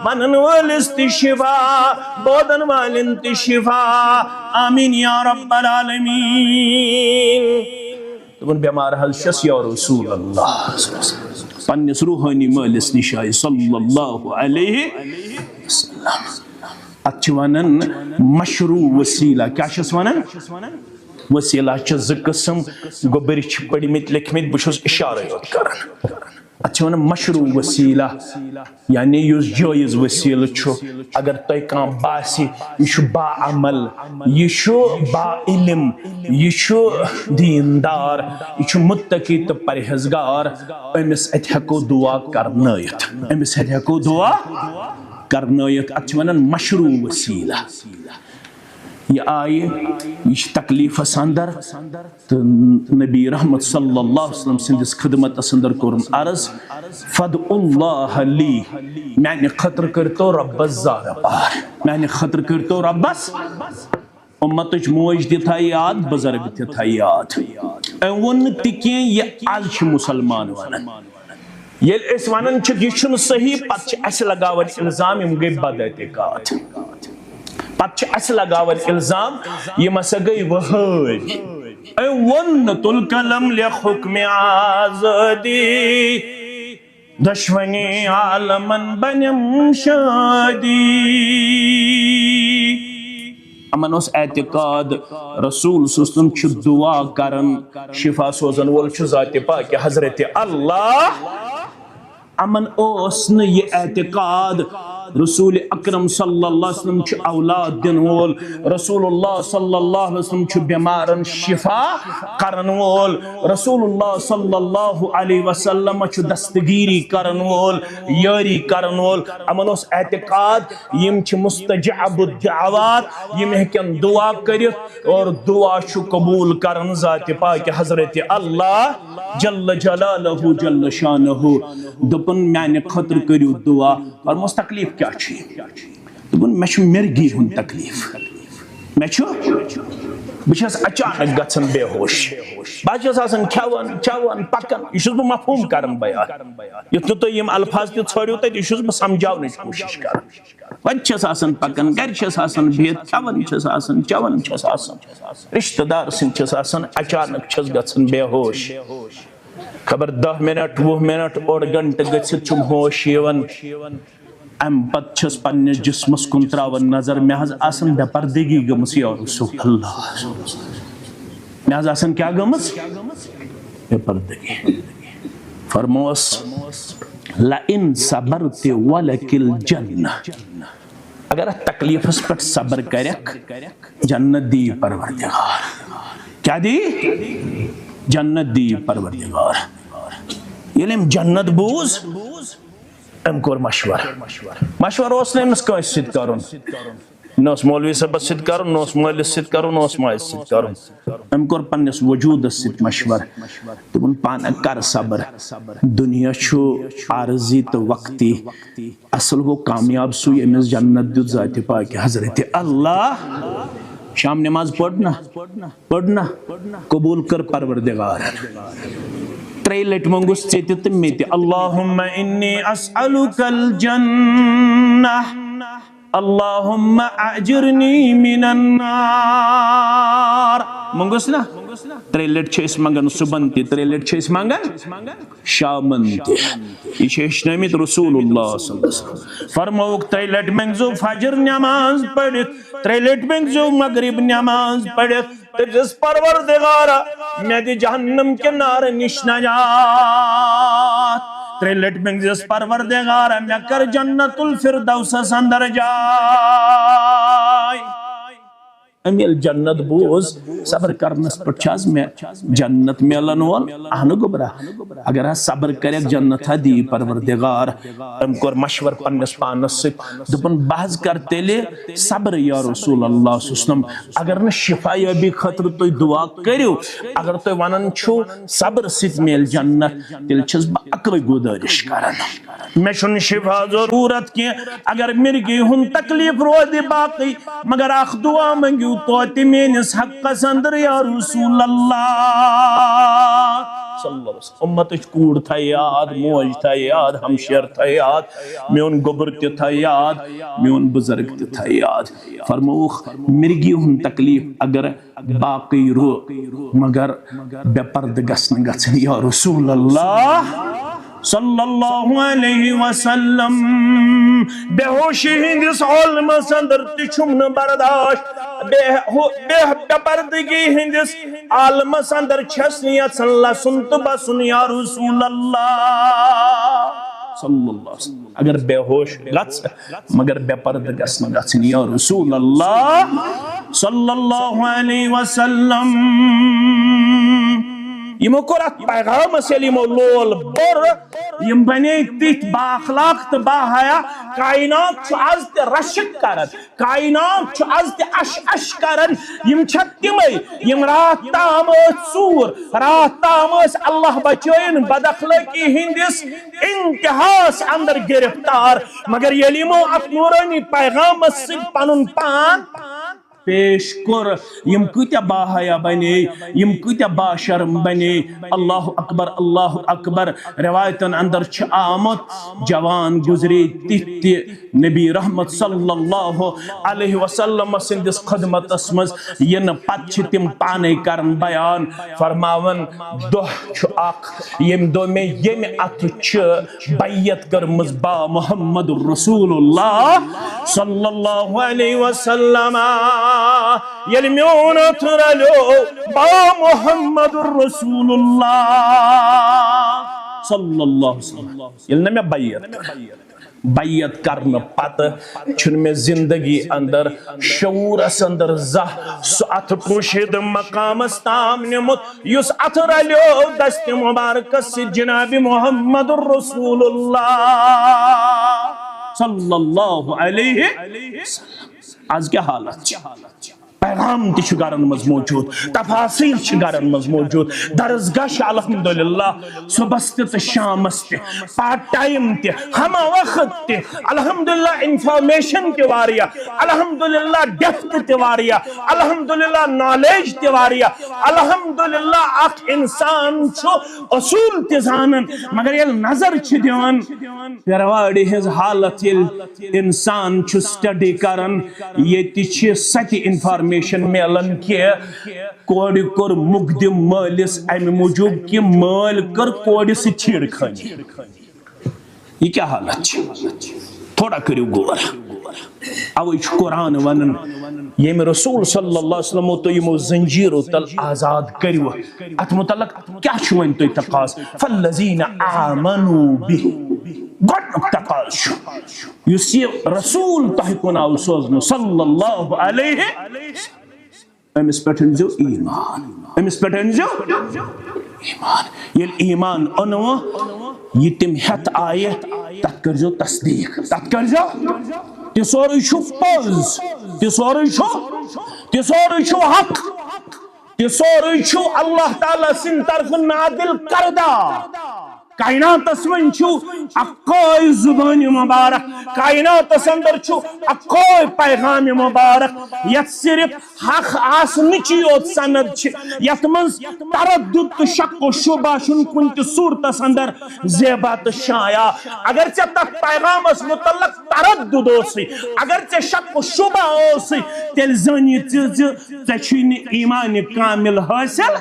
منن والس تی شفا بودن والن تی شفا آمین یا رب العالمین تمن بیمار حلشس یا رسول اللہ پنس روحانی مالس نشائی صلی اللہ علیہ وسلم اتچوانن مشروع وسیلہ کیا شس ونن وسیلہ چھ زٕ قسم گوبر چھ پڑی مت لکھمت بچھس اشارہ یوت کرن اچھا ون مشروع وسیلہ یعنی یس جائز وسیلہ چھ اگر تہ کان باسی یہ با عمل یہ با علم یہ دیندار یہ متقی تو پرہیزگار امس ات ہیکو دعا کرنائت امس ات ہیکو دعا کرنائت اچھا ون مشروع وسیلہ یہ آئی یہ تکلیف اندر تو نبی رحمت صلی اللہ علیہ وسلم سندس خدمت اندر کورن عرض فد اللہ لی میں خطر کرتو رب زار بار میں خطر کرتو ربس امتش موج دی تھا یاد بزرگ دی تھا یاد اون تکین یہ آج مسلمان ونن یل اس ونن چھ یہ چھن صحیح پت چھ اس لگاون الزام یم گئی بد اعتقاد پت چھ اس لگاون الزام یم ہسا گئی وہٲرۍ ونت القلم لحکم آزادی دشمنی عالمن بنم شادی امن اس اعتقاد رسول صلی اللہ علیہ وسلم چھ دعا کرن شفا سوزن وول چھ ذات پاک حضرت اللہ امن اس نے یہ اعتقاد رسول اکرم صلی اللہ علیہ وسلم چھ اولاد دن وول رسول اللہ صلی اللہ علیہ وسلم چھ بیمارن شفا کرن وول رسول اللہ صلی اللہ علیہ وسلم چھ دستگیری کرن وول یاری کرن وول امن اس اعتقاد یم چھ مستجاب الدعوات یم ہیکن دعا کرت اور دعا چھ قبول کرن ذات پاک حضرت اللہ جل جلالہ جل شانہ دپن میانہ خطر کریو دعا اور مس تکلیف کیا چھ دپن میں چھ مرگی ہن تکلیف میں چھ بچس اچانک گژھن بے ہوش بہٕ چھس آسان کھیوان چوان پکان یہ چھس بہٕ مفہوم کران بیان یُتھ نہٕ تُہۍ یِم الفاظ تہِ ژھٲرِو تتہِ یہ چھس بہٕ سمجھاونٕچ کوٗشش کران وۄنۍ چھس آسان پکان گھرِ چھس آسان بِہِتھ کھیوان چھس آسان چوان چھس آسان رشتہٕ دار سٕنٛدۍ چھس آسان اچانک چھس گژھان بے ہوش خبر 10 منٹ 20 منٹ اوڑ گھنٹہٕ گٔژھِتھ چھُم ہوش یِوان ام پت چھس پننس جسمس کن تراون نظر مے حض آسان بے پردگی گمس یا رسول اللہ مے حض آسان کیا گمس بے پردگی فرموس لئن صبرت ولک الجنہ اگر تکلیف اس پر صبر کرک جنت دی پروردگار کیا دی جنت دی پروردگار یلیم جنت بوز ام کور مشور اس نے امس کٲنٛسہِ سۭتۍ کرُن نہ اوس مولوی صٲبس سۭتۍ کرُن نہ اوس مٲلِس سۭتۍ کرُن نہ اوس ماجہِ سۭتۍ کرُن ام کور پننس وجوٗدس سۭتۍ مشور دوٚپُن پانہٕ کر صبر دنیا چھُ عارضی تہٕ وقتی اصل گوٚو کامیاب سُے ییٚمِس جنت دیُت ذاتِ پاکہِ حضرت اللہ شام نماز پڑھنا قبول کر پروردگار ترٛیٚیہِ لٹہِ منٛگُس ژےٚ تہِ تہٕ مےٚ تہِ اللہُمَّ اِنِّی اسألُکَ الجنہ اللہُمَّ اجرنی من النار منٛگُس نا ترٛیٚیہِ لٹہِ چھِ أسۍ منٛگان صبحن تہِ ترٛیٚیہِ لٹہِ چھِ أسۍ منٛگان شامن تہِ یہ چھِ ہیٚچھنٲومٕتۍ رسول اللہ صلی اللہ علیہ وسلم فرمووُکھ ترٛیٚیہِ لٹہِ منٛگزیو فجر نماز پٔرِتھ ترٛیٚیہِ لٹہِ منٛگزیو مغرب نماز پٔرِتھ تجس پروردگارا میں دی جہنم کے نار نش نجات ترٛیٚیہِ لٹہِ منٛگزیس پروردگارا میں کر جنت الفردوسس اندر جاے ام یل جنت بوز صبر کرنس پہ میں جنت ملن وول اہن گبرا اگر صبر کرک جنت دی پروردگار ام کور مشور پنس پانس ست دپن بحث کر تیلے صبر یا رسول اللہ صلی اللہ علیہ وسلم اگر نہ شفا یابی خطر تو دعا کریو اگر تو ونن چھو صبر ست مل جنت تیل چھس بہ اکوے گزارش کران میں چھن شفا ضرورت کی اگر مرگی ہن تکلیف رود باقی مگر اخ دعا منگیو توتی مینس حق سندر یا رسول اللہ صلی اللہ علیہ وسلم امتش کوڑ تھا یاد موج تھا یاد ہمشیر تھا یاد میون گبر تھا یاد میون بزرگ تھا یاد فرموخ مرگی ہن تکلیف اگر باقی رو مگر بے پرد گسن گسن یا رسول اللہ صلی اللہ علیہ وسلم بے ہوشی ہندس علم سندر تچھم برداشت بے پردگی ہندس عالم سندر چھسنیت صلی اللہ سنت بسن یا رسول اللہ صلی اللہ علیہ وسلم اگر بے ہوش گھس مگر بے پرد گسن گسن یا رسول اللہ صلی اللہ علیہ وسلم یمو کورت پیغام سیل یمو لول بر یم بنے تیت با اخلاق تا با حیا کائنات چو از تی رشک کرن کائنات چو از تی اش کرن یم چھتیمئی یم رات تام سور رات تام اللہ بچوین بداخلاقی ہندس انتہاس اندر گرفتار مگر یلیمو اک نورانی پیغام سید پانن پان پیش کور یم کتیا باحیا بنے یم کتیا با شرم بنے اللہ اکبر روایتن اندر چھ آمد جوان گزری تہ نبی رحمت صلی اللہ علیہ وسلم سندس خدمت اسمز ین پت چھ تم پانے کرن بیان فرماون دہ چھ اخ یم دو میں یم ات چھ بیعت کرمز با محمد رسول اللہ صلی اللہ علیہ وسلم یل میون ترلو با محمد رسول اللہ صلی اللہ علیہ وسلم یل نہ بیعت کرنے پت چھن میں زندگی اندر شعور اندر زہ سو ات پوشید مقام استام نمت یس ات رلیو دست مبارک سے جناب محمد رسول اللہ صلی اللہ علیہ وسلم آج کیا حالت پیغام تہ گھرن مز موجود تفاصیل گھرن مز موجود درسگاہ الحمدللہ صبح تو شامس تہ پارٹ ٹائم تہ ہمہ وقت تہ الحمدللہ انفارمیشن تہ واریاہ الحمدللہ ڈیپتھ تہ واریاہ الحمدللہ نالیج تہ واریاہ الحمدللہ اخ انسان چھو اصول تہ زانن مگر یل نظر چھ دیوان پیرواڑی ہز حالت یل انسان چھ سٹڈی کرن یہ چھ سچ انفارمیشن میلن کہ کوڑ کور مقدم مالس ام موجود کہ مال کر کوڑ سے چھیڑ خانی یہ کیا حالت تھوڑا کریو غور اوے قرآن ونن یم رسول صلی اللہ علیہ وسلم تو یمو زنجیرو تل آزاد کریو ات متعلق کیا چھوین تو تقاض فالذین آمنوا به گۄڈنیُک تقاض چھُ یُس یہ رسول تۄہہِ کُن آو سوزنہٕ صلی اللہ علیہ أمس پٮ۪ٹھ أنزیو ایمان أمس پٮ۪ٹھ أنزیو ایمان ییٚلہِ ایمان اوٚنوٕ یہِ تِم ہٮ۪تھ آیہِ تتھ کٔرزیو تصدیٖق تتھ کٔرزیو تہِ سورُے چھُ پوٚز تہِ سورُے چھُ حق تہِ سورُے چھُ اللہ تعالیٰ سٕنٛدِ طرفہٕ نادل کردہ کائنات اسمن چھو اکوئی زبان مبارک کائنات اسندر چھو اکوئی پیغام مبارک یت صرف حق آسنچی اوت سند چھ یت منز تردد تو شک و شبہ شن کنت صورت اسندر زیبات شایا اگرچہ تک پیغام اس متعلق تردد ہوسی اگرچہ شک و شبہ ہوسی تیل زنی تچین ایمان کامل حاصل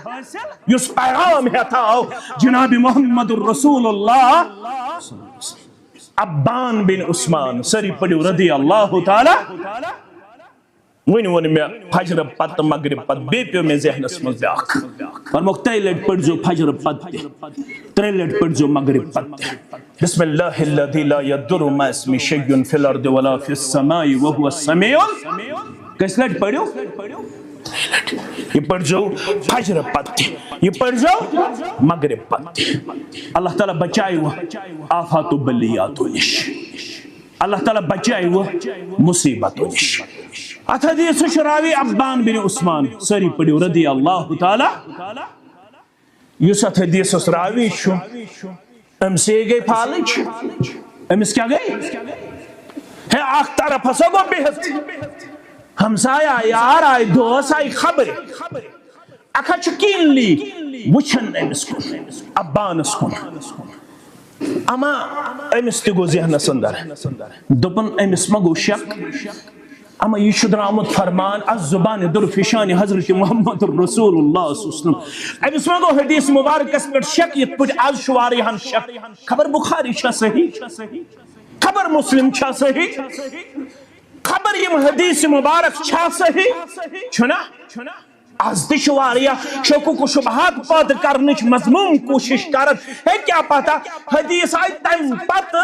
یس پیغام ہے تھا جناب محمد الرسول رسول اللہ ابان بن عثمان سری پڑیو رضی اللہ تعالی ون میں فجر پت مغرب پت بے پیو میں ذہنس مز بیاکھ فرموک ترے لٹ پڑزو فجر پت ترے لٹ پڑزو مغرب پت بسم اللہ الذی لا یضر مع اسمہ شیء فی الارض ولا فی السماء وهو السمیع کس لٹ پڑھو یہ پڑھ جو فجر پت یہ پڑھ جو مغرب پت اللہ تعالیٰ بچائے وہ آفات و بلیاتو نش اللہ تعالیٰ بچائے وہ مصیبتو نش ات حدیث شراوی ابان بن عثمان سری پڑھو رضی اللہ تعالیٰ یس ات حدیث راوی چھو ام سے گئی پالج امس کیا گئی ہے آخ طرف ہسو گو بہت ہمسایا یار آئی دوست آئی خبر اکھا چکین لی وچھن امس کن ابانس کن اما امس تگو ذہن سندر دپن امس مگو شک اما یہ شد رامت فرمان از زبان درفشان حضرت محمد رسول اللہ صلی اللہ علیہ وسلم امس مگو حدیث مبارک اس پر شک یہ پوچھ آز شواری ہن شک خبر بخاری چھا صحیح خبر مسلم چھا صحیح خبر یم حدیث مبارک چھا صحیح چھنا از دشواریا شکو کو شبہات پاد کرنچ مضمون کوشش کرد ہے کیا پتا حدیث آئی تم پت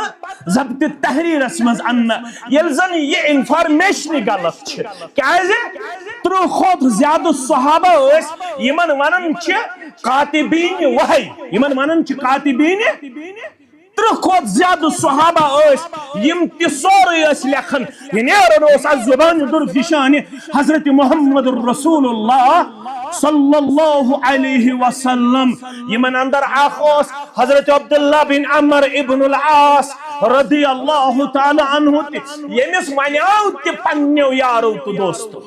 ضبط تحریر اسمز ان یلزن یہ انفارمیشن غلط چھ کیا ہے ترو خود زیادہ صحابہ اس یمن ونن چھ قاتبین وحی یمن ونن چھ قاتبین ترہ کھوت زیادہ صحابہ اس یم تسوری اس لکھن ینیرن اس از زبان درفشان حضرت محمد رسول اللہ صلی اللہ علیہ وسلم یمن اندر آخوس حضرت عبداللہ بن عمر ابن العاص رضی اللہ تعالی عنہ یمس منیاو تی پنیو یارو تو دوستو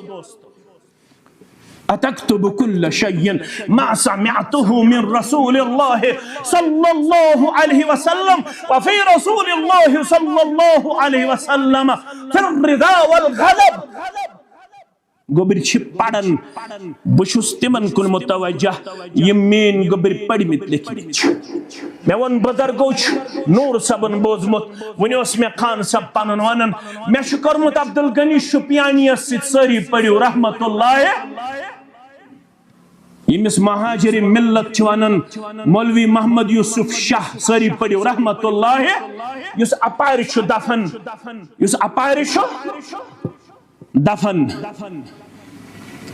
أتكتب كل شيء ما سمعته من رسول الله صلى الله عليه وسلم وفي رسول الله صلى الله عليه وسلم في الرضا والغضب. گوبر پڑھن بشس تمن کن متوجہ یم مین گوبر پڑھمت لکھمت میں ون بزرگو نور صبن بوزمت ون میں خان صب پنن ونن میں کورمت عبدالغنی شپیانی ست ساری پڑھو رحمت اللہ یمس مہاجر ملت ونن مولوی محمد یوسف شاہ ساری پڑھو رحمت اللہ یس اپار دفن یس اپار دفن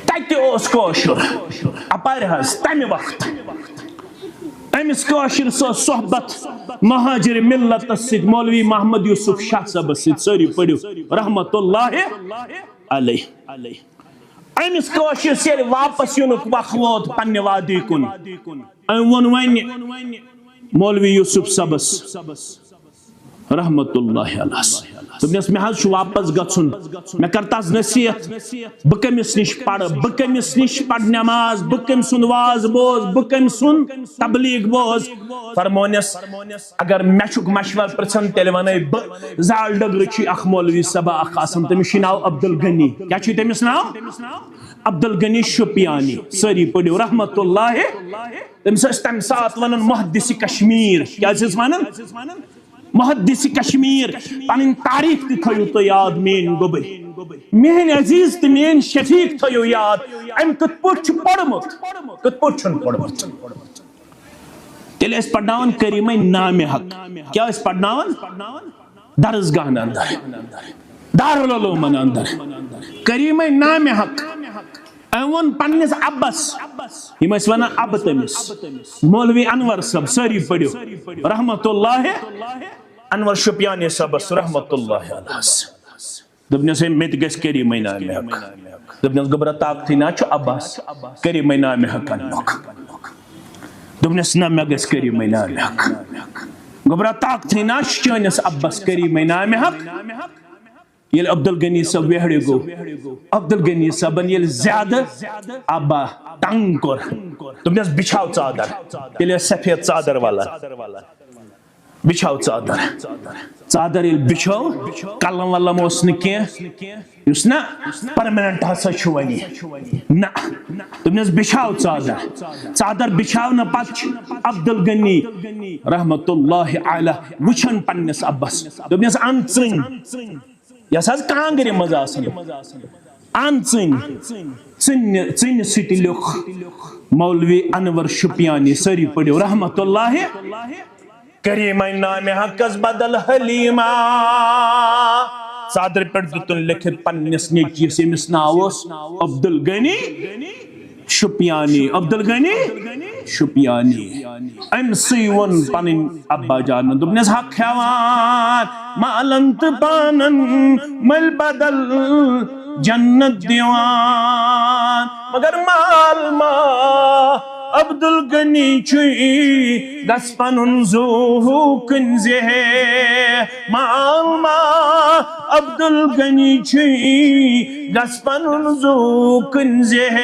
تیتی اوس کوشر اپار حس تمی وقت امس کوشر سو صحبت مہاجر ملت ست مولوی محمد یوسف شاہ صاحب ست ساری پڑھو رحمت اللہ علیہ امس کوشر سیر واپس یونک وقت ووت پنہ وادی کن ام ون ون مولوی یوسف صاحب رحمت اللہ علیہ دس میں واپس گھن میں کرتاس نصیحت بہ کمس نش پڑھ بہ کمس نش پڑھ نماز بہ کم سن واز بوز بہ کم سن تبلیغ بوز فرمونس اگر مے مشور پرسن تیل ون بہ زال ڈگر اخ مولوی صبا اخ آسان تمس ناو عبدالغنی کیا تمس ناو عبدالغنی شپیانی ساری پڑھو رحمت اللہ تمس تمہ سات ونن محدث کشمیر کیا ونن محدث کشمیر پن تاریخ تھو تو یاد مین گوبر مین عزیز تو مین شفیق تھو یاد ام کت پہ پڑھمت کت پہ پڑھمت تیل اس پڑھناون کریم نام حق کیا اس پڑھناون درسگاہ اندر دارالعلومن اندر کریم نام حق ون پنس ابس یم ون اب تمس مولوی انور صاحب ساری پڑھو رحمت اللہ انور شپیانی صاحبس رحمت اللہ علیہ دپنس مت گھس کریم نام حق دپنس گبرا طاقت نا عباس کریم نام حق انک دپنس نا مے گھس کریم نام حق گبرا طاقت نا چانس ابس کریم نام حق یل عبدالغنی صاحب ویڑ گو عبدالغنی صاحبن یل زیادہ ابا تنگ کور دپنس بچھاو چادر یل سفید چادر والا بچھاو چادر چادر یل بچھاو کلم ولم اس نکی اس نا پرمننٹ ہسا چھوانی نا دپنس بچھاو چادر چادر بچھاو نا پچ عبدالغنی رحمت اللہ علیہ وچھن پنس ابس دپنس ان ژن یس حض کانگری مز ان ژن سٹ لیوکھ مولوی انور شپیانی ساری پڑھو رحمت اللہ کریم نام حقس بدل حلیمہ صادر پر دتن لکھت پنس نیچیس یمس ناو عبدالغنی شپیانی عبدالغنی شپیانی ام سی ون پنن ابا جان دپنس حق ہیوان مالنت پانن مل بدل جنت دیوان مگر مال ما عبدالغنی چوئی گس پنن زوکن زہ مال ما عبدالغنی چوئی گس پنن زوکن زہ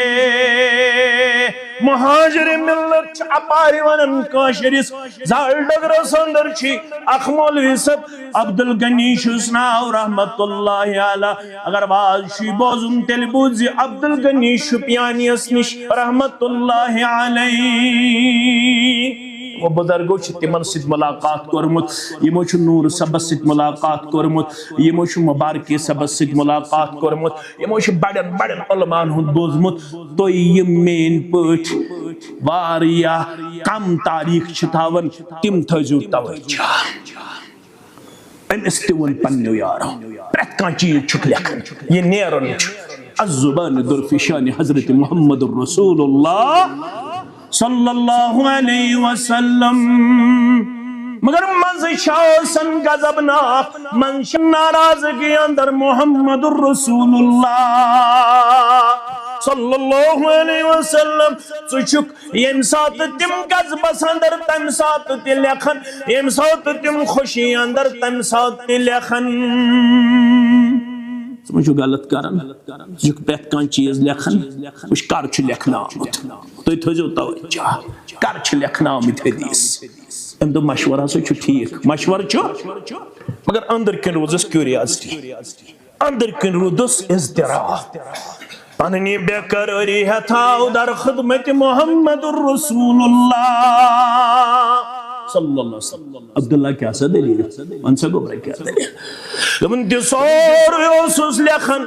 مہاجر ملت اپاری ونن کاشرس زال ڈگرس اندر چھی اخ مولوی صاحب عبدالغنی شسناو رحمت اللہ علیہ اگر باز شی بوزن تیل بوزی عبدالغنی شپیانی اسنش رحمت اللہ علیہ وہ بزرگو تمن ست ملاقات کورمت یمو نور صبس ست ملاقات کورمت یمو مبارکی صبس ست ملاقات کورمت یمو بڑن بڑن علمان ہند بوزمت تو یم مین پٹ واریا کم تاریخ چھتاون تم تھزو توجہ ام استون پنو یارو پرت کان چیز چھک لکھن یہ نیرن الزبان در فشان حضرت محمد رسول اللہ صلی اللہ علیہ وسلم مگر منزی شاسن غضبناک منشن ناراضگی اندر محمد الرسول اللہ صلی اللہ علیہ وسلم چچک یم سات تم غضبس اندر تم سات تلخن یم سات تم خوشی اندر تم سات تلخن سمجھو غلط کرن جو پرت کان چیز لکھن وچ کر چھ لکھنا آمت تو تھزو توجہ کر چھ لکھنا آمت حدیث ام دو مشورہ سو چھ ٹھیک مشورہ چھ مگر اندر کن روزس کیوریاسٹی اندر کن روزس اضطراب پننی بے قراری ہے تھاو در خدمت محمد الرسول اللہ صلی اللہ علیہ وسلم عبداللہ کیا سا دلیل ان سے گبرہ کیا دلیل لمن تصور یوسس لکھن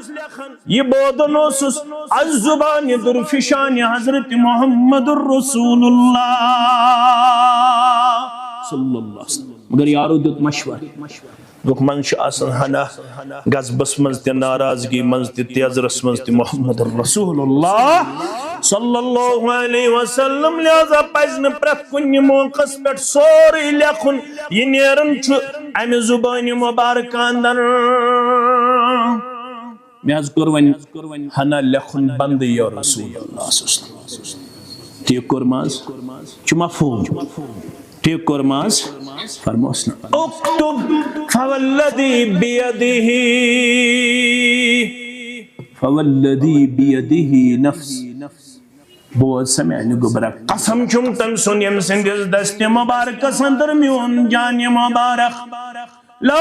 یہ بودن اوسس از زبان درفشان حضرت محمد الرسول اللہ صلی اللہ علیہ وسلم مگر یارو دیت مشور دک منش آسن ہنا غزبس منز تی ناراضگی منز تی تیزرس منز تی محمد الرسول اللہ صلی اللہ علیہ وسلم لہذا پزن پرت کنی موقع پر سوری لکھن یہ نیرن چھو امی زبانی مبارکان در میں از کرون ہنا لکھن بند یا رسول اللہ صلی اللہ علیہ وسلم ٹھیک کرماز چھو مفہوم ٹھیک کرماز فرموسنا اکتب فوالذی بیدہ نفس بہت سمعنی گبرہ قسم چم تم سنیم سندس دست مبارک سندر میون جان مبارک لا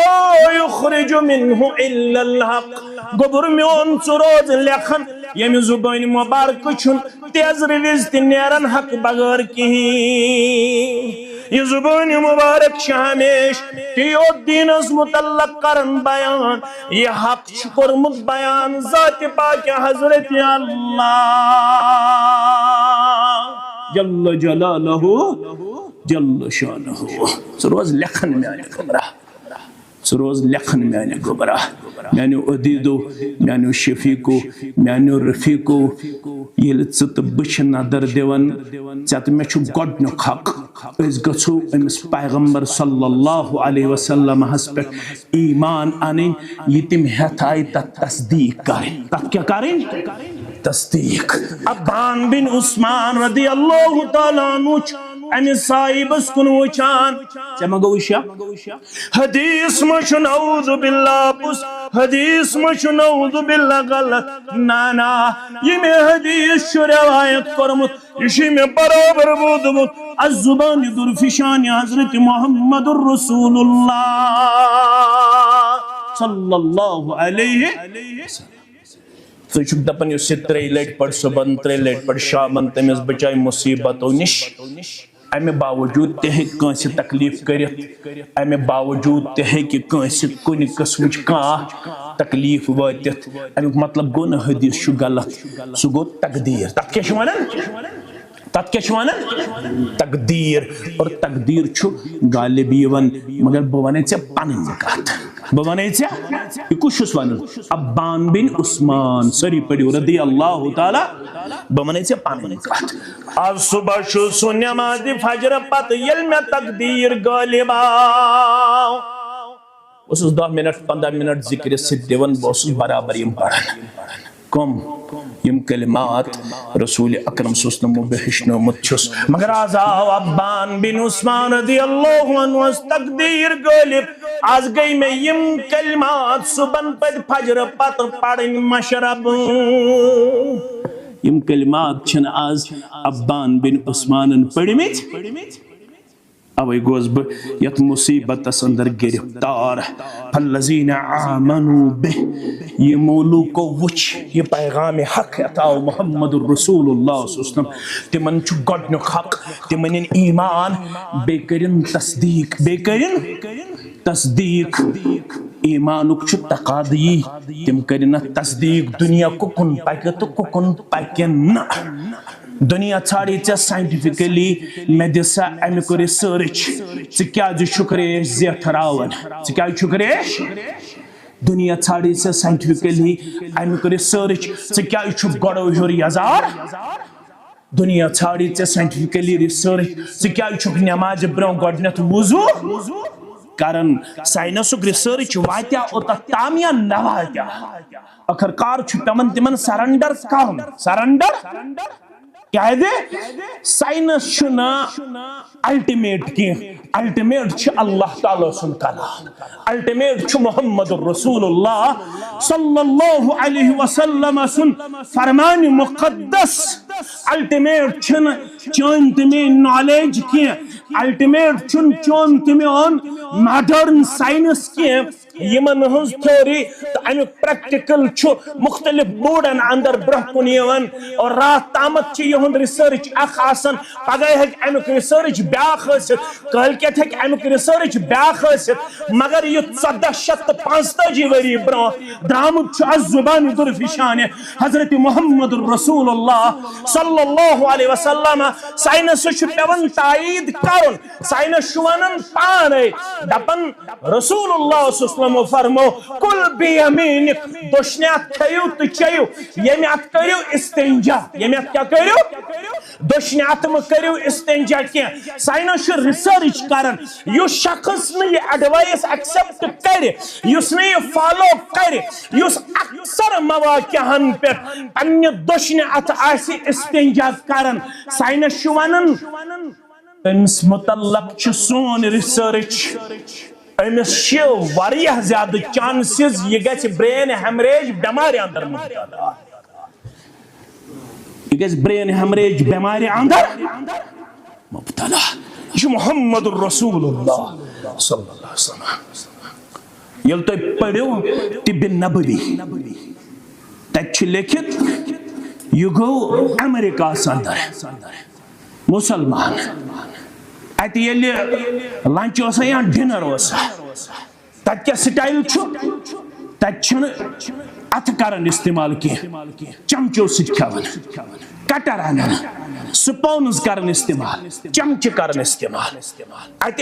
یخرج منہ الا الحق گبر میون سروز لکھن یم زبان مبارک چھن تیز رویز تی نیرن حق بغیر کہیں یہ زبان مبارک شامیش تیو دین از متعلق کرن بیان یہ حق شکرمت بیان ذات پاک حضرت اللہ جل جلالہ جل شانہ سروز لکھن میں آنے گبرہ سروز لکھن میں آنے گبرہ میانو عدیدو میانو شفیقو میانو رفیقو یہ لچت بچ نظر دیون چاہتے میں چھو گوڑنک حق اس گسو امس پیغمبر صلی اللہ علیہ وسلم حسب ایمان آنیں یہ تم ہتائی تا تصدیق کریں تب کیا کریں تصدیق ابان بن عثمان رضی اللہ تعالیٰ عنہ امی صاحب اس کن وچان چما گوشیا حدیث مشو نعوذ باللہ پس حدیث مشو نعوذ باللہ غلط نانا یہ میں حدیث شو روایت کرمت اسی میں برابر بودمت از زبان درفشان حضرت محمد الرسول اللہ صلی اللہ علیہ وسلم تو چک دپن یو سترے لیٹ پڑ صبح ترے لیٹ پڑ شامن تمیز بچائی مصیبتوں نش امی باوجود تہے کانسی تکلیف کرت امی باوجود تہے کہ کانسی کنی قسمچ کان تکلیف واتت امی مطلب گو نا حدیث شو غلط سو گو تقدیر تک کیا شوانا تقدیر اور تقدیر چھو غالب یون مگر بوانے سے پانن مکات بوانے سے یہ کچھ شسوان ابان بن عثمان سری پڑیو رضی اللہ تعالی بوانے سے پانن مکات آج صبح شو سنیماز فجر پت یل میں تقدیر غالب آو اس 10 منٹ 15 منٹ ذکر سے دیون بوس برابر یم پڑھن کم یم کلمات رسول اکرم صلی اللہ علیہ وسلم بہشنو متچس مگر آزاو ابان بن عثمان رضی اللہ عنہ اس تقدیر غالب آز گئی میں یم کلمات صبح پد فجر پت پڑھن مشرب یم کلمات چھن آز ابان بن عثمان پڑھمت اوے گوز بہ یت مصیبت اندر گرفتار فالذین آمنوا بہ یہ مولو کو وچ یہ پیغام حق اتاو محمد الرسول اللہ صلی اللہ علیہ وسلم تمن چھ گڈنک حق تمن ایمان بے کرن تصدیق بے کرن تصدیق ایمانک چھ تقاضی تم کرن تصدیق دنیا کو کن پاکے تو کو کن پاکے نہ دنیا چھاڑی چا سائنٹیفکلی میں دسا امی کو ریسرچ چکیا جو شکریش زیتھراون چکیا جو شکریش دنیا چھاڑی چا سائنٹیفکلی امی کو ریسرچ چکیا جو گوڑو ہور یزار دنیا چھاڑی چا سائنٹیفکلی ریسرچ چکیا جو نماز برون گوڑنت وضو کارن سائنسک ریسرچ واتیا اوتا تامیا نواتیا اخرکار چھو تمن تمن سرنڈر کام سرنڈر کیا دے سائنس چھنا الٹیمیٹ کی الٹیمیٹ چھ اللہ تعالی سن کلام الٹیمیٹ چھ محمد رسول اللہ صلی اللہ علیہ وسلم سن فرمان مقدس الٹیمیٹ چھن چون تمہیں نالج کی الٹیمیٹ چھن چون تمہیں ماڈرن سائنس کی یمن ہز تھوری تو امیک پریکٹیکل چھو مختلف بورڈن اندر برہ کن یوان اور رات تامت چھ یہن ریسرچ اخ آسن پگہ ہیک امیک ریسرچ بیاخ ٲسِتھ کٲلکیت ہیک امیک ریسرچ بیاخ ٲسِتھ مگر یہ 1445 ؤری برونٛہہ درامُت چھُ از زبان درفشان حضرت محمد رسول اللہ صلی اللہ علیہ وسلم سائنس چھُ پیوان تائید کرن سائنس چھُ ونان پانے دپن رسول اللہ صلی اللہ علیہ وسلم فرمو کل بیمینک دشنیات کھیو تو چیو یمیات کریو استنجا یمیات کیا کریو دشنیات میں کریو استنجا کیا سائنس چھُ ریسرچ کرن یو شخص نے یہ ایڈوائس ایکسپٹ کرے یس نے یہ فالو کرے یس اکثر مواقعہن پر پنہ دشنیات آسی استنجا کرن سائنس چھُ ونان امس متعلق چھ سون ریسرچ امس واریاہ زیادہ چانسز یہ گژھِ برین ہیمریج بیمارِ اندر مبتلا یہ گژھِ برین ہیمریج بیمارِ اندر مبتلا یہ محمد رسول اللہ صلی اللہ علیہ وسلم یل تو پڑھو طب نبوی تت چھ لیکھت یہ گو امریکہ اندر مسلمان ات یل لنچ یا ڈنر تت کیا سٹائل تت اتھ کران استعمال کی چمچو ست کھیوان کٹر انان سپونز کران استعمال چمچہ کران استعمال ات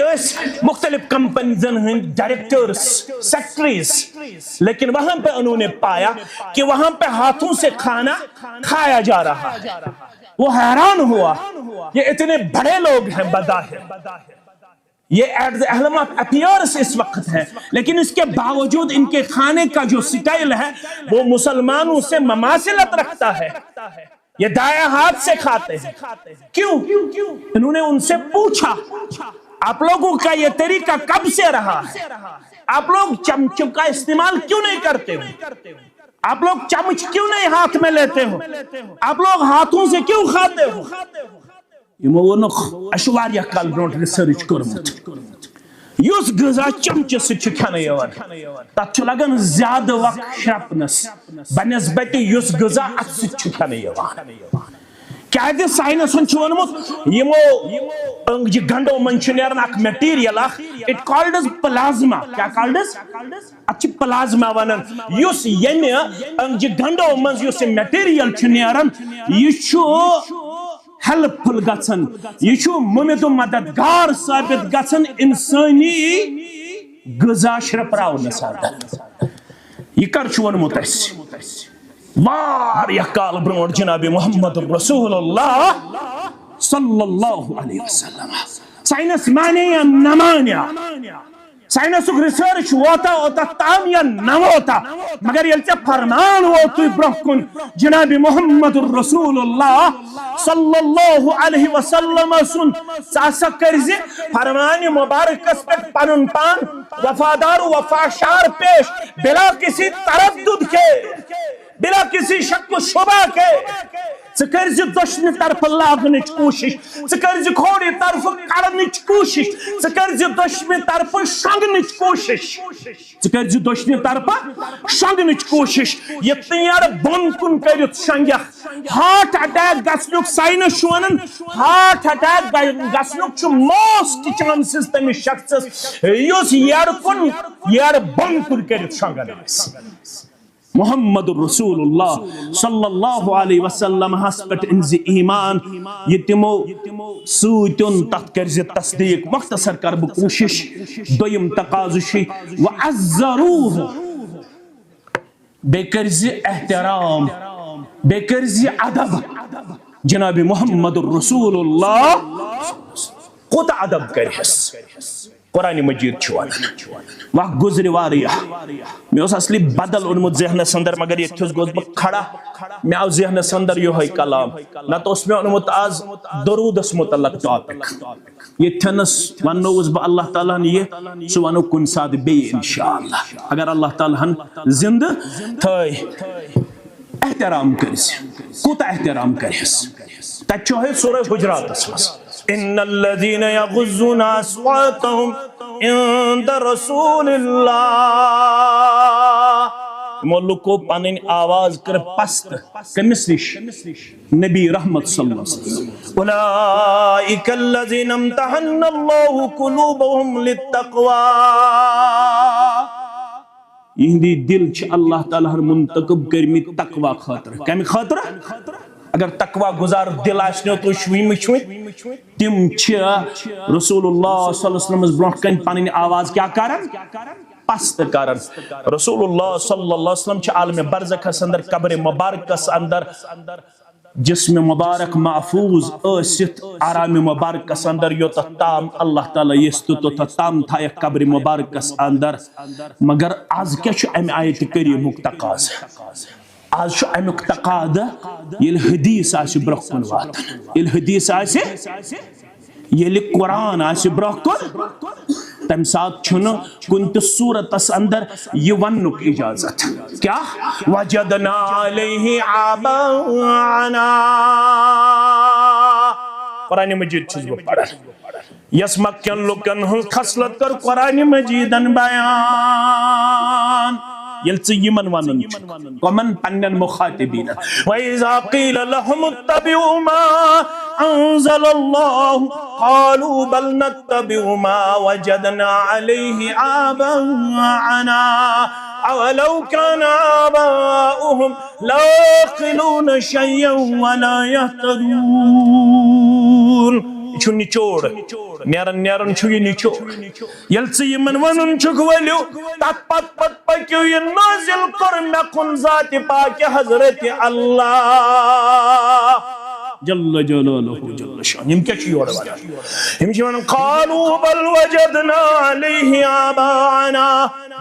مختلف کمپنیزن ہند ڈائریکٹرز سیکٹریز لیکن وہاں پہ انہوں نے پایا کہ وہاں پہ ہاتھوں سے کھانا کھایا جا رہا ہے وہ حیران ہوا یہ اتنے بڑے لوگ ہیں بظاہر یہ ایٹ دی اہلم آف اپیئرس اس وقت ہے لیکن اس کے باوجود ان کے کھانے کا جو سٹائل ہے وہ مسلمانوں سے مماثلت رکھتا ہے یہ دائیں ہاتھ سے کھاتے ہیں کیوں انہوں نے ان سے پوچھا آپ لوگوں کا یہ طریقہ کب سے رہا ہے آپ لوگ چمچوں کا استعمال کیوں نہیں کرتے ہو آپ لوگ چمچ کیوں نہیں ہاتھ میں لیتے ہو آپ لوگ ہاتھوں سے کیوں کھاتے ہو اشواریا کال برونٹ ریسرچ کرمت یس غذا چمچہ ست کھانا یوان تت لگان زیادہ وقت شرپنس بنسبت یس غذا ات ست کھانا یوان کیا دے سائنسن چھ ونمت یمو انگجہ گنڈو من چھ نیران اک میٹیریل اخ اٹ کالڈ از پلازما کیا کالڈ از اچ پلازما ونان یس یمہ انگجہ گنڈو من یس میٹیریل چھ نیران یہ چھ ہیلپ فل گژھن یہ چھ ممد و مددگار ثابت گژھن انسانی غذا شرپراونس اندر یہ کر چھ ونمت اس واریاہ کال برونٹ جناب محمد رسول اللہ صلی اللہ علیہ وسلم سائنس مانے یا نہ مانے سائنس ریسرچ ہوتا تام یا نہ ہوتا مگر یہ فرمان ہوتی برکن جناب محمد رسول اللہ صلی اللہ علیہ وسلم سن ساسا کرزی فرمان مبارکس پر پنن پان وفادار و وفاشار پیش بلا کسی تردد کے بلا کسی شک و شبہ کے ژٕ دشنی طرف لاگنچ کوشش ژٕ کھوڑی طرف کڑنچ کوشش ژٕ دشنی طرف شنگنچ کوشش ژٕ دشنی طرف شنگنچ کوشش یہ تیار بن کن کرت شنگیخ ہارٹ اٹیک گژھنک سائنس ونان ہارٹ اٹیک گژھنک موسٹ چانسز تمس شخصس یس یار بن کن کرت شنگان محمد رسول اللہ صلی اللہ علیہ وسلم ہس پٹ انزِ ایمان یہ تمو سوتن تت کرز تصدیق مختصر کر بہ کوشش دویم تقاضہ چھ وعزروہ بے کرز احترام بے کرز ادب جناب محمد رسول اللہ کوت ادب کرہس قرآن مجید چھوان وقت گزری واریاہ میں اس اصلی بدل انمت ذہنس اندر مگر یہ تھوس گوز بک کھڑا میں آو ذہنس اندر یہ ہوئی کلام نہ تو اس میں انمت آز درود اس متعلق ٹاپک یہ تھنس ونوز با اللہ تعالیٰ نے یہ سوانو کن ساتھ بے انشاءاللہ اگر اللہ تعالیٰ زندہ تھائی احترام کرس کوتا احترام کرس تچو ہے سورہ حجرات اسمس ان الذين يغضون اصواتهم عند رسول الله مولو کو پنن آواز کر پست کمس نش نبی رحمت صلی اللہ علیہ وسلم اولئک الذين امتحن الله قلوبهم للتقوى یہندی دل چھ اللہ تعالی منتخب کرمی تقوی خاطر کمی خاطر اگر تقوی گزار دل آسنو تو شوی مچھوت تم چھ رسول اللہ صلی اللہ علیہ وسلم برونٹ کن پنن آواز کیا کرن پست کرن رسول اللہ صلی اللہ علیہ وسلم چھ عالم برزخ اندر قبر مبارک اندر جسم مبارک محفوظ ست آرام مبارک اندر یوتا تام اللہ تعالی یستو تو تام تھا قبر مبارک اندر مگر آز کیا چھ ام آیت کریمک تقاض آج شو امیک تقاض یل حدیث آسی برخ کن وات یل حدیث آسی یل قرآن آسی برخ کن تم ساتھ چھنو کنت صورت اس اندر یہ ونک اجازت کیا وجدنا علیہ آبانا قرآن مجید چیز وہ پڑھا یس مکن لکن ہن خصلت کر قرآن مجیدن بیان یلچہ یمن ونن ومن پنن مخاطبین وَإِذَا قِيلَ لَهُمُ اتَّبِعُوا مَا أَنزَلَ اللَّهُ قَالُوا بَلْ نَتَّبِعُ مَا وَجَدْنَا عَلَيْهِ آبَاءَنَا أَوَلَوْ كَانَ آبَاؤُهُمْ لَا يَعْقِلُونَ شَيْئًا وَلَا يَهْتَدُونَ چھو نچوڑ نیرن نیرن چھو یہ نچوڑ یلچہ یمن ونن چھک ولیو تات پت پت پکیو یہ نازل کر میں کن ذات پاک حضرت اللہ جل جلالہ جل شان یم کیا چیوڑ والا یم چیوڑ قالوا بل وجدنا علیہ آباءنا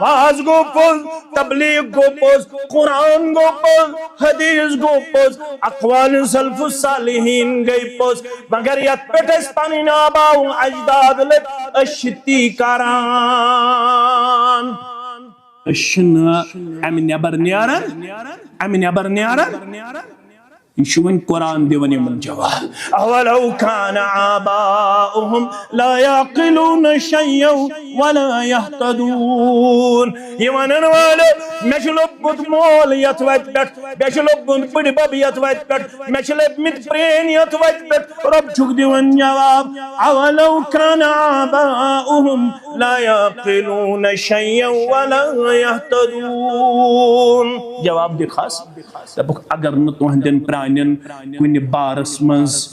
واز گو پوز تبلیغ گو پوز قرآن گو پوز حدیث گو پوز اقوال سلف الصالحین گئی پوز مگر یت پیٹس پانی ناباؤں اجداد لت اشتی کاران اشنا امن یبر نیارن امن یبر نیارن يشوفون قرآن ديواني من جواب أولو كان آباؤهم لا يعقلون شيئا ولا يهتدون يوانن والا مشلوب بود مول يتوات بك مشلوب بود بدي باب يتوات بك مشلوب متبرين يتوات بك رب شوك ديوان جواب أولو كان آباؤهم لا يعقلون شيئا ولا يهتدون جواب دي خاص اگر نتو ہندن پرانین کنی بارس منز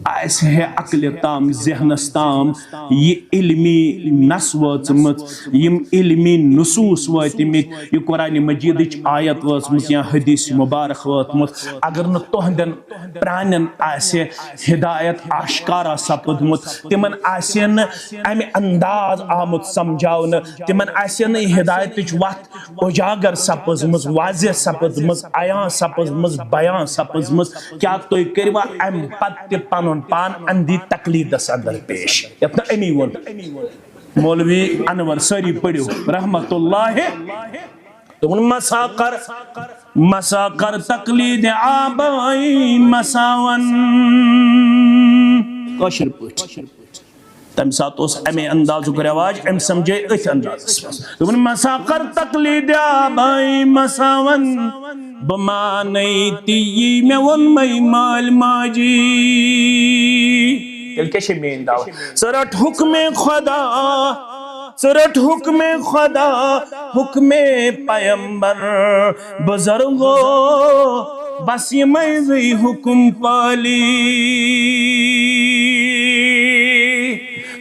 ایسے ہے عقل تام ذہنس تام یہ علمی نس وچمت یم علمی نصوص واتمت یہ قرآن مجید آیت وچمت یا حدیث مبارک واتمت اگر نتو ہندن پرانین ایسے ہدایت آشکارا سپدمت تمن ایسے امی انداز آمد سمجھاؤن تمن ایسے ہدایت وقت اجاگر سپزمت واضح سپزمت آیاں سپزمت بیان سپزمت کیا توی کروا ام پت پانون پان اندی تقلید اندر پیش یتنا امی ون مولوی انور سری پڑیو رحمت اللہ تو ان مساقر تقلید آبائی مساون کوشر پوچھ تم ساتھ اس امی اندازو کر آواز ام سمجھے اس انداز تو مساقر تقلید آبائی مساون بمانی تی میں ونمی مال ماجی دل کشی میں انداز سرٹ حکم خدا سرٹ حکم خدا حکم پیمبر بزرگو بس یہ میزی حکم پالی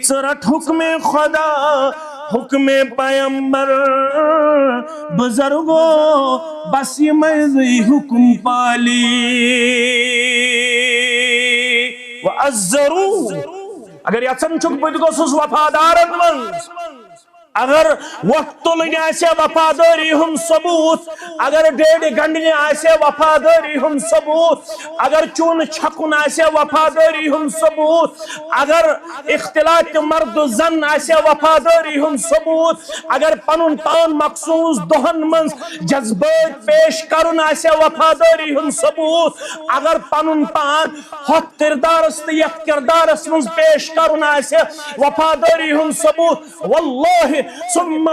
سرٹ حکم خدا حکم پیمبر بزرگو بس یہ میزی حکم پالی وعزرو اگر یژھان چھُکھ بہٕ تہِ گوٚژھُس وفادارن منٛز اگر وقت تُلٕنۍ آسہِ وفادٲری ہُنٛد ثبوت اگر ڈیڈِ گنڈنہِ آسہِ وفادٲری ہُنٛد ثبوت اگر چوٗنہٕ چھکُن آسہِ وفادٲری ہُنٛد ثبوت اگر اختلاط مرد و زن آسہِ وفادٲری ہُنٛد ثبوت اگر پنُن پان مخصوص دۄہن منٛز جذبٲت پیش کرُن آسہِ وفادٲری ہُنٛد ثبوت اگر پنُن پان ہۄتھ کردارس تہٕ یتھ کردارس منٛز پیش کرُن آسہِ وفادٲری ہُنٛد ثبوت واللہ ثم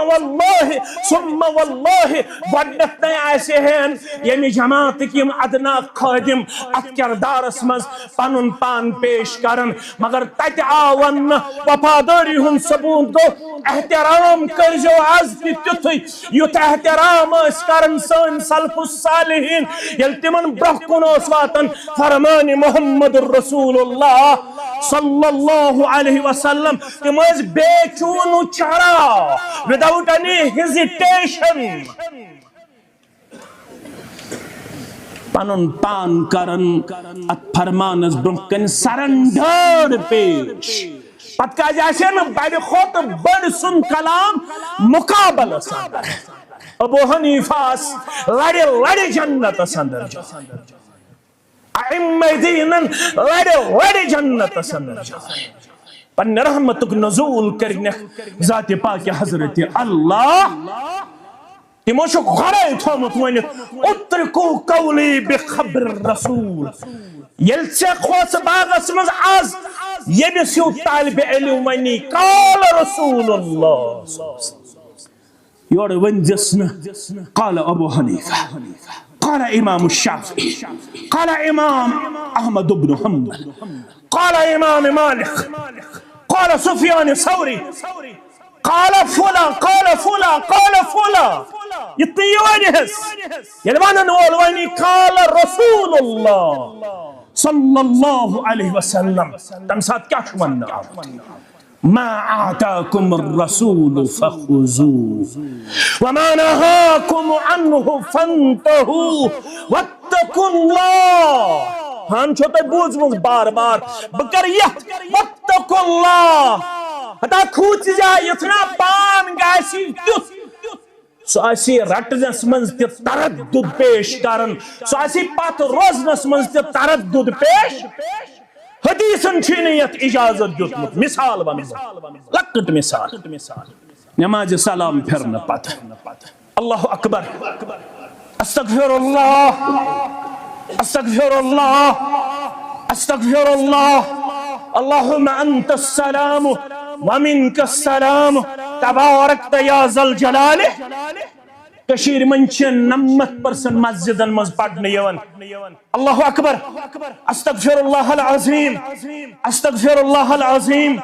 واللہ گۄڈنیتھ آسہِ ہن ییٚمہِ جماعتٕکۍ یِم ادنا خٲدم اتھ کردارس منٛز پنُن پان پیش کرن مگر تتہِ آو وننہٕ وفادٲری ہُنٛد ثبوت گوٚو احترام کٔرزیٚو آز تہِ تیُتھُے یُتھ احترام ٲسۍ کران سٲنۍ سلف الصالحین ییٚلہِ تِمن برونٛہہ کُن اوس واتان فرمانہِ محمد رسول اللہ صلی اللہ علیہ وسلم تِم ٲسۍ بے چوٗنہٕ چڑھا without any hesitation پنُن پان کرن ات فرمانس برونٛہہ کن سرنڈر پیش پتہٕ کیازِ آسہِ نہٕ بڑِ کھۄتہٕ بٔڑ سُنٛد کلام مُقابلس اندر ابو حنیفہس لڑِ لڑِ جنتس اندر ائمہ دینن لڑِ جنتس اندر پنہ رحمتک نزول کرنک ذات پاک حضرت اللہ تمو چھ گۄڈے تھومت ونِتھ اترکو قولی بخبر الرسول ییٚلہِ ژےٚ کھوژ باغس منٛز آز ییٚمِس ہیوٗ طالبِ علم ونی قال رسول اللہ یورٕ ؤنزِس نہٕ قال ابو حنیفہ قال امام الشافعی قال امام احمد بن حنبل قال امام مالک قال سفیان الثوری قال فلان قال فلان قال فلان اتنی یہ ونہس ییٚلہِ ونن وول ونی قال رسول اللہ صلی اللہ علیہ وسلم تمہِ ساتہٕ کیاہ چھُ وننہٕ آمُت ما آتاكم الرسول فخذوه وما نهاكم عنه فانتهوا واتقوا الله ہن چھو تۄہہِ بوٗزمُت بار بار بہٕ کر یتھ واتقوا الله ہتا کھوٗژِ جا یُتھ نا پان گژھِ تیُتھ سُہ آسہِ رٹنس منٛز تہِ تردُد پیش کران سُہ آسہِ پتھ روزنس منٛز تہِ تردُد پیش حدیثن چھِ نہٕ یتھ اجازت دیُتمُت مثال ونہٕ لۄکٕٹ مثال نمازِ سلام پھِرنہٕ پتہٕ اللہ اکبر استغفر اللہ استغفر اللہ استغفر اللہ اللہم انت السلام ومنک السلام تبارکت یا ذا الجلال کشیر من چھ 90% مسجدن مز پڑھنے یوان اللہ اکبر استغفر اللہ العظیم استغفر اللہ العظیم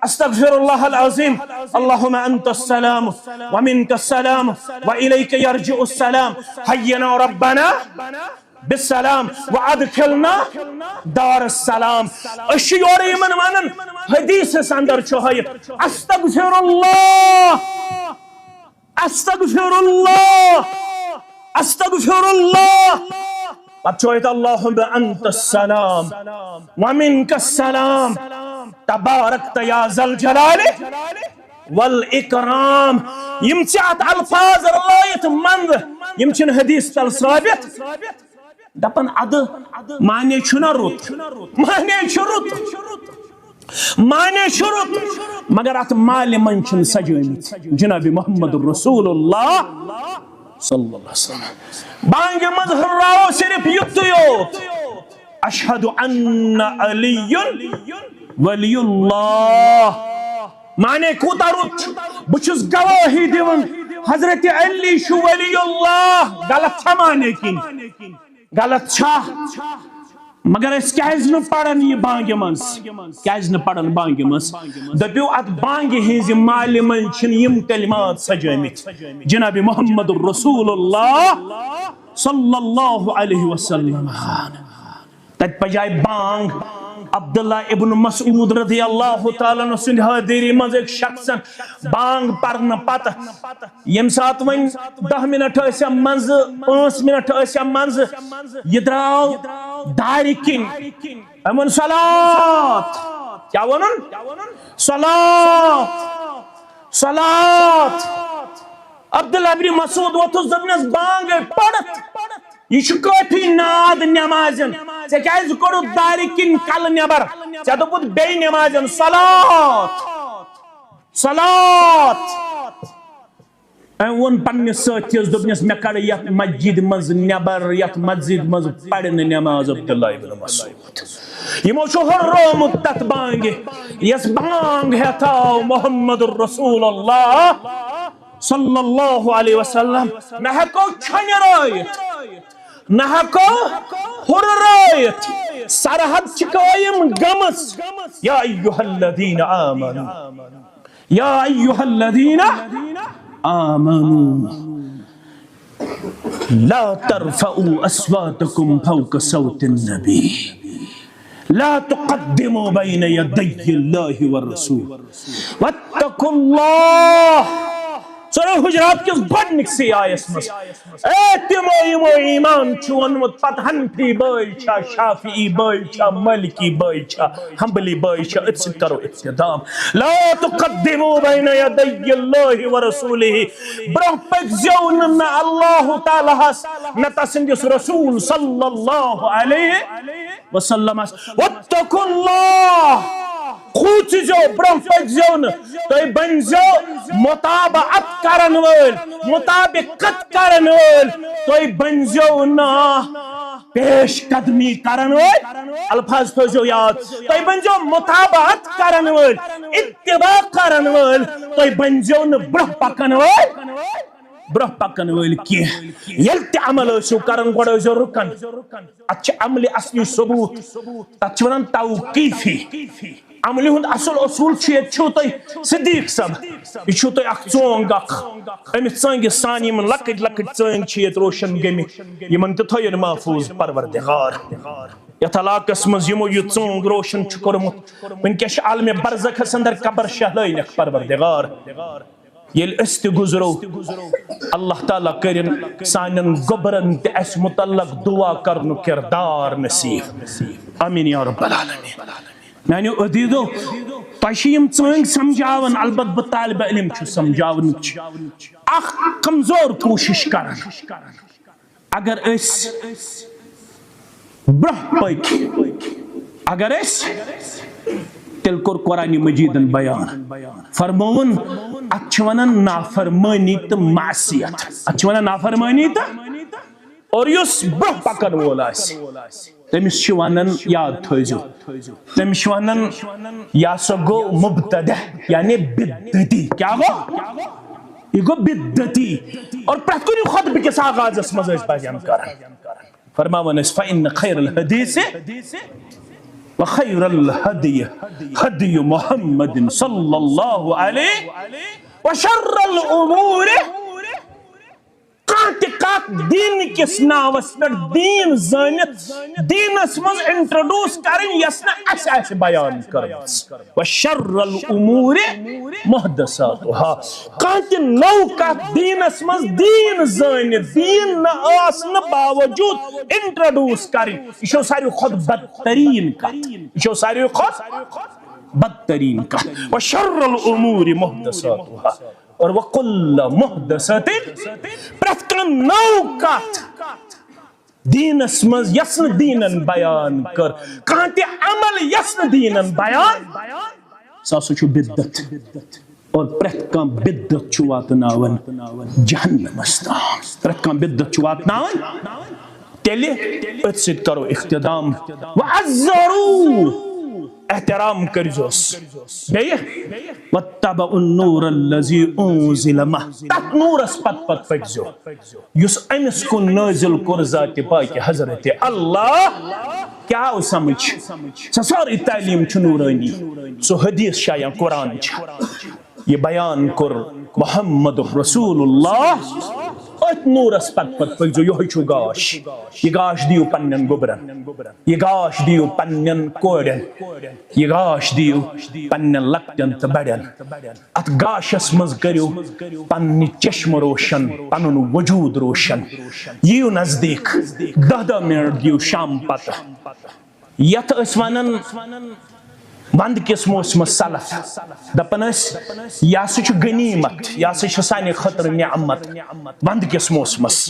استغفر اللہ العظیم اللہم انت السلام ومنک السلام وإلیک یرجع السلام حینا ربنا بالسلام وادخلنا دار السلام اشی اور ایمن مانن حدیث اندر چھوہیت استغفر اللہ استغفر اللہ استغفر اللہ پچھویت اللہم انت السلام ومنک السلام تبارکت یا ذا الجلال والاکرام یم چاہت الفاظ رلایت مند یم چن حدیث تل ثابت دپن اد معنی چھنا رت معنی چھ رت معنی چھ رت مگر ات مال من چھن سجومت جناب محمد رسول اللہ صلی اللہ علیہ وسلم بانگ مظہر صرف یت یوت اشہد ان علی ولی اللہ معنی کوتا رت بچس گواہی دیون حضرت علی شو ولی اللہ غلط چھا معنی کن غلط چھا مگر اس کیازِ نہٕ پران یہ بانگہِ منٛز کیازِ نہٕ پران بانگہِ منٛز دپیو ات بانگہِ ہٕنٛزِ مالہِ منٛز چھِنہٕ یِم کلمات سجٲمٕتۍ جناب محمد رسول اللہ صلی اللہ علیہ وسلم تتہِ پجاے بانگ عبداللہ ابن مسعود رضی اللہ تعالیٰ عنہ سٕنٛدِ حٲضری منٛز أکۍ شخصن بانگ پرنہٕ پتہٕ ییٚمہِ ساتہٕ وۄنۍ 10 منٹ ٲسۍ منٛزٕ 5 منٹ ٲسۍ منٛزٕ یہِ درٛاو دارِ کِنۍ أمۍ ووٚن صلات کیا ونن صلاة صلاة عبداللہ بن مسعود ووتھُس دوٚپنَس بانگ پڑت یہ کافی ناد نمازن ژےٚ کیٛازِ کوٚڑُتھ دارِ کِنۍ کلہٕ نٮ۪بر ژےٚ دوٚپُتھ بیٚیہِ نمازن صلاة صلاة وون پننس ساتھیس دوٚپنس مےٚ کڑ یتھ مسجد منٛز نٮ۪بر یتھ مسجد منٛز پرِ نہٕ نٮ۪ماز عبداللہ ابن مسعود یمو چھُ ہُررومُت تتھ بانگہِ یس بانگ ہٮ۪تھ آو محمد رسول اللہ صلی اللہ علیہ وسلم نہ ہٮ۪کو چھٔنِرٲیِتھ نہ ہٮ۪کو ہُررٲیِتھ سرحد چھِ قٲیِم گٔمٕژ یا ایُّہَ الذین آمنوا یا ایُّہَ الذین آمنوا لا ترفعوا أصواتكم فوق صوت النبي لا تقدموا بين يدي الله والرسول واتقوا الله سورہ حجرات کس گۄڈنِکسٕے آیس منٛز تِمو یِمو ایمان چھُ ووٚنمُت پتہٕ حنفی بٲے چھا شافعی بٲے چھا مالکی بٲے چھا حنبلی بٲے چھا أتھۍ سۭتۍ کرو اقتدام لا تقدموا بین یدی اللہ ورسولہ برونٛہہ پٔکۍزیو نہٕ نہ اللہ تعالیٰ ہس نہ تسٕنٛدِس رسول صلی اللہ علیہ وسلمس واتقوا اللہ خوٗژِزیو برونٛہہ پٔکۍزیو نہٕ تُہۍ بٔنۍزیو مطابعت کرن وٲلۍ مطابقت کرن وٲلۍ تُہۍ بٔنۍزیو نہٕ پیش قدمی کرن وٲلۍ الفاظ تھٲوزیو یاد تُہۍ بٔنۍزیو مطابعت کرن وٲلۍ اتباع کرن وٲلۍ تُہۍ بٔنۍزیو نہٕ برونٛہہ پکن وٲلۍ کینٛہہ ییٚلہِ تہِ عمل ٲسِو کران گۄڈٕ ٲسۍزیو رُکن اتھ چھِ عملہِ اصلی ثبوٗت تتھ چھِ ونان توقیٖفی عملہِ ہُنٛد اصل اصوٗل چھُ ییٚتہِ چھُو تۄہہِ صدیق صٲب یہِ چھُو تۄہہِ اکھ ژونٛگ اکھ أمِس ژٲنٛگِس سان یِم لۄکٕٹۍ لۄکٕٹۍ ژٲنٛگۍ چھِ ییٚتہِ روشن گٔمٕتۍ یِمن تہِ تھٲیِن محفوٗظ پروردگار یتھ علاقس منٛز یِمو یہِ ژونٛگ روشن چھُ کوٚرمُت وٕنکیٚس چھِ عالمِ برزخس اندر قبر شہلٲینکھ پروردگار ییٚلہِ أسۍ تہِ گُزرو اللہ تعالیٰ کٔرِن سانٮ۪ن گوٚبرن تہِ اَسہِ متعلق دعا کرنُک کِردار نصیٖب آمیٖن یا رب العالمیٖن میانیو عزیزو تۄہہِ چھِ یِم ژٲنٛگۍ سمجھاوان البتہ بہٕ طالبہِ علم چھُس سمجھاونٕچ اکھ کمزور کوٗشش کران اگر أسۍ برونٛہہ پٔکۍ اگر أسۍ تیٚلہِ کوٚر قرآنِ مجیٖدن بیان فرمووُن اتھ چھِ ونان نافرمٲنی تہٕ معصیت اتھ چھِ ونان نافرمٲنی تہٕ اور یُس برونٛہہ پکن وول آسہِ تٔمِس چھِ ونان یاد تھٲیزیو تٔمِس چھِ ونان یہِ ہسا گوٚو مبتدع یعنی بدعتی کیٛاہ گوٚو یہِ گوٚو بدعتی اور پرٛٮ۪تھ کُنہِ خۄطبہٕ کِس آغازس منٛز ٲسۍ بیان کران فرماوان ٲسۍ فإن خير الحديث وخير الهدي هدي محمد صلى الله عليه وشر الأمور کانٛہہ تہِ کتھ دیٖن کِس ناوس پٮ۪ٹھ دیٖن زٲنِتھ دیٖنس منٛز انٹرڈیوٗس کرٕنۍ یۄس نہٕ اَسہِ آسہِ بیان کٔرمٕژ وشر الأمور محدثاتها کانٛہہ تہِ نٔو کتھ دیٖنس منٛز دیٖن زٲنِتھ دیٖن نہٕ آسنہٕ باوجوٗد انٹرڈیوٗس کرٕنۍ یہِ چھو ساروی کھۄتہٕ بدتریٖن کتھ یہِ چھو ساروی کھۄتہٕ بدتریٖن کتھ وشر الأمور محدثاتها اور وَكُلَّ مُحْدَثَةٍ پرٛٮ۪تھ کانٛہہ نٔو کتھ دیٖنس منٛز یۄس نہٕ دیٖنن بیان کٔر کانٛہہ تہِ عمل یۄس نہٕ دیٖنن بیان سُہ ہسا چھُ بدعت اور پرٛٮ۪تھ کانٛہہ بدعت چھُ واتناوان جہنمس تام پرٛٮ۪تھ کانٛہہ بدعت چھُ واتناوان تیٚلہِ أتھۍ سۭتۍ کرو اختتام وَعَزَّرُوا احترام کٔرۍزیوس بیٚیہِ وَاتَّبَعُوا النُّورَ الَّذِي أُنزِلَ مَعَهُ تتھ نوٗرس پتہٕ پٔکۍزیو یُس أمِس کُن نٲزِل کوٚر ذاتِ پاکہِ حضرتِ اللہ کیٛاہ آو سمجھ سۄ سٲرٕے تعلیٖم چھِ نوٗرٲنی سُہ حدیث چھا یا قرآن چھا یہِ بیان کوٚر محمد رسول اللہ أتھۍ نوٗرس پتہٕ پٔکۍزیو یِہوے چھُ گاش یہِ گاش دِیِو پننٮ۪ن گوٚبرن یہِ گاش دِیِو پننٮ۪ن کورٮ۪ن یہِ گاش دِیِو پننٮ۪ن لۄکٹٮ۪ن تہٕ بڑٮ۪ن اتھ گاشس منٛز کٔرِو پننہِ چشمہٕ روشن پنُن وجوٗد روشن یِیِو نزدیٖک 10 منٹ دِیِو شام پتہٕ یتھ أسۍ ونان وند کس موسم سلف دپن یہ سا غنیمت یہ سا سانہ خطر نعمت وند کس موسمس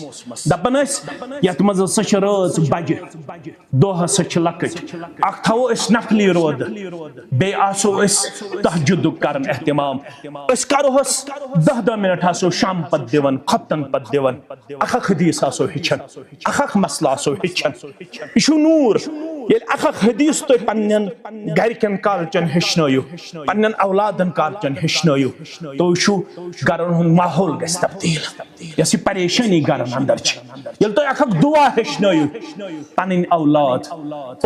دپن یت مز ہسا رٲژ بجہ دۄہ ہسا لکٹ اخ تھو اس نفلی رود بی آسو اس تہجد کرن اہتمام اس کروس 10 منٹ آسو شام پت دیون خطن پت دیون اخ حدیث آسو ہچن اخ مسئلہ آسو ہچن یہ نور یل اخ حدیث تو پنن گرکن کالچن ہچنو پنن اولادن کالچن ہچنو تو شو گرن ہن ماحول گژھِ تبدیل یس پریشانی گرن اندر یل تو اخ دعا ہچنو پنن اولاد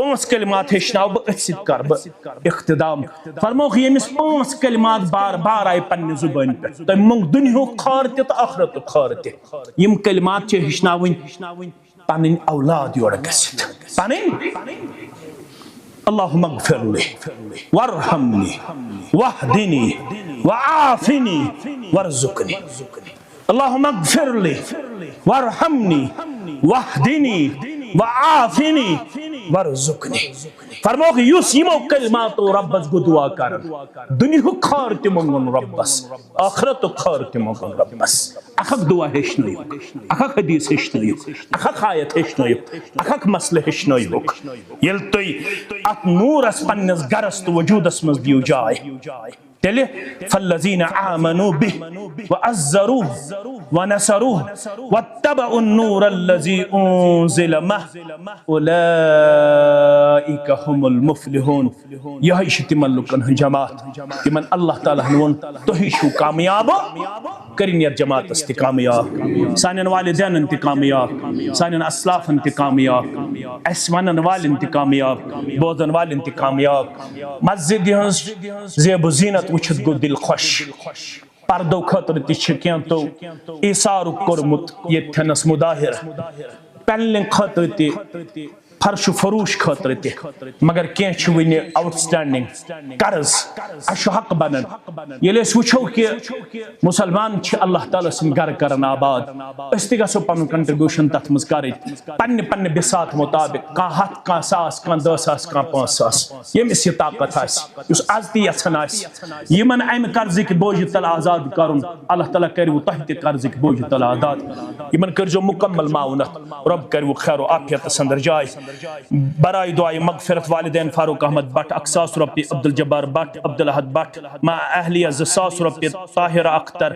5 کلمات ہچناو بہ ات سۭتۍ کر بہ اختتام فرموک یمس 5 کلمات بار بار آئی پنہ زبان پہ تم منگ دنیا خار تہ تو آخرت خار تہ یم کلمات چھ ہچناون پنن اولاد یور گژھِتھ پنن اللهم اغفر لي وارحمني واهدني وعافني وارزقني اللهم اغفر لي وارحمني واهدني وعافني وارزقني فرموک یس یمو کلماتو ربس گو دعا کرن دنیا خار تہ منگن ربس آخرت خار تہ منگن ربس اخ دعا ہچنو اخ حدیث ہچنو اخ آیت ہچنو اخ مسئلہ ہچنو یل تھی ات نورس پنس گرس تو وجودس مز دیو جائے تیلے فالذین آمنوا به وعزروه ونصروه واتبعوا النور الذي انزل معه اولئک هم المفلحون یہ تمن لکن جماعت تمن اللہ تعالیٰ ون تھی چھو کامیاب کرن یت جماعت تہ کامیاب سانن والدین تہ کامیاب سانن اسلافن تہ کامیاب اس ونن والن تہ کامیاب بوزن والن تہ کامیاب مسجد ہنز زیب و زینت وچھت گو دل خوش پردو خطر تہ تو ایثار کورمت یتھنس مظاہر پینلنگ خطر تہ فرش فروش خطر تہ مگر کی ون آؤٹ سٹینڈنگ قرض اچھا حق بنان یل وچھو کہ مسلمان اللہ تعالیٰ سن گر کرن آباد اس تہ گژھو پن کنٹربیوشن تر مز کر پنہ پنہ بسات مطابق کان 100 کان 1000 کان 10,000 کان 5,000 یمس یہ طاقت اس آز تہ یژھان یمن امہ قرضک بوجھ تل آزاد کرن اللہ تعالیٰ کرو تہ تہ قرضک بوجھ تل آزاد یمن کرزو مکمل معاونت رب کرو خیر و عافیت اندر جائے برائے دعائے مغفرت والدین فاروق احمد بٹ 1,000 روپے عبدالجبار بٹ عبدالاحد بٹ مع اہلیہ 200 روپے طاہرہ اختر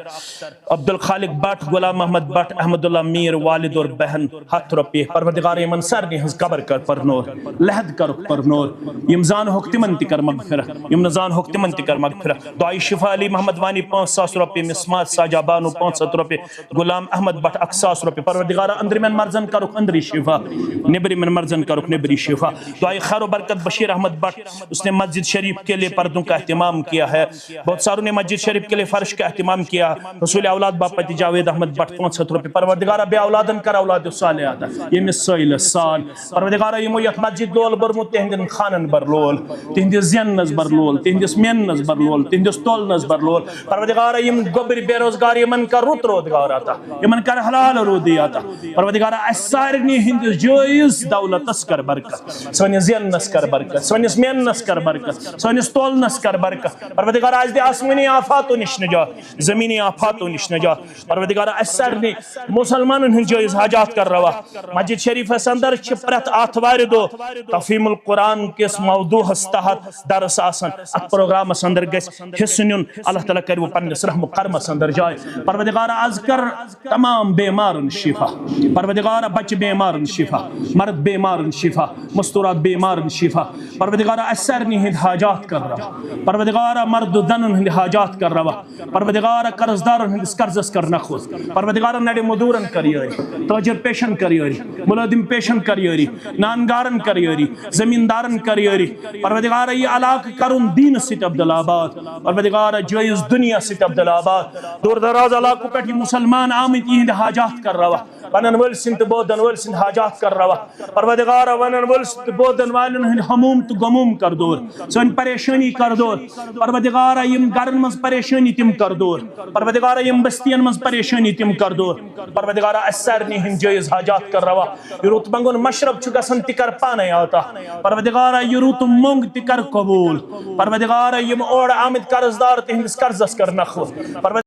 عبدالخالق بٹ غلام محمد بٹ احمد اللہ میر والد اور بہن 100 روپے پروردگار یمن سارنی ہنز قبر کر پرنور لحد کر پرنور یم زان ہوک تمن تہ کر مغفرت یم نزان ہوک تمن تہ کر مغفرت دعائے شفا علی محمد وانی 500 روپے مسمات ساجا بانو 500 روپے غلام احمد بٹ 100 روپے پروردگار اندر من مرزن کرو اندری شفا نبری من مرزن کرو نبری شفا دعائے خیر و برکت بشیر احمد بٹ اس نے مسجد شریف کے لیے پردوں کا اہتمام کیا ہے بہت ساروں نے مسجد شریف کے لیے فرش کا اہتمام کیا رسول اولاد باپتی جاوید احمد بٹ 500 روپے پروردگارہ بے اولادن کر اولاد صالحات یہ مسائل سال پروردگارہ یہ مویت مسجد لول برمت تہندن خانن برلول تہندس زیننس برلول تہندس میننس برلول تہندس تولنس برلول پروردگارہ یم گوبر بے روزگار یمن کر رت روزگار آتا یمن کر حلال رودی آتا پروردگارہ اس سارنی ہندس جائز دولتس کر برکت سونس زیننس کر برکت سونس میننس کر برکت سونس تولنس کر برکت پروردگار آج دے آسمانی آفاتو نش نجات زمینی آفاتو نش نجات پروردگار اس سارنی مسلمانن ہن جائز حاجات کر روا مسجد شریف اندر چھ پرت آتوار دو تفہیم القرآن کس موضوع تحت درس آسن ات پروگرام اندر گس حصہ نیون اللہ تعالیٰ کرو پنس رحم کرم اندر جائے پروردگار از کر تمام بیمارن شفا پروردگار بچ بیمارن شفا مرد بیمارن شفا مستورات بیمارن شفا پروردگار اسرنی ہند حاجات کر رہا پروردگار مرد دنن ہند حاجات کر رہا پروردگار قرضدارن ہند قرضس کر نخوز پروردگار نڑے مدورن کریوری تاجر پیشن کریوری ملادم پیشن کریوری نانگارن کریوری زمیندارن کریوری پروردگار یہ علاق کرن دین ست عبدالآباد پروردگار جائز دنیا ست عبدالآباد دور دراز علاقوں پہ مسلمان آمد یہ حاجات کر رہا پنن ول سند بودن ول سند حاجات کر رہا پروردگار پروردگارہ ونن ولس بودن والن ہن ہموم تو غموم کر دور سن پریشانی کر دور پروردگارہ یم گرن مز پریشانی تم کر دور پروردگارہ یم بستین مز پریشانی تم کر دور پروردگارہ اسرنی ہن جائز حاجات کر روا یہ رت منگن مشرب چھ گسن تکر پانے آتا پروردگارہ یہ رت منگ تکر قبول پروردگارہ یم اور آمد قرضدار تہندس قرضس کر نخو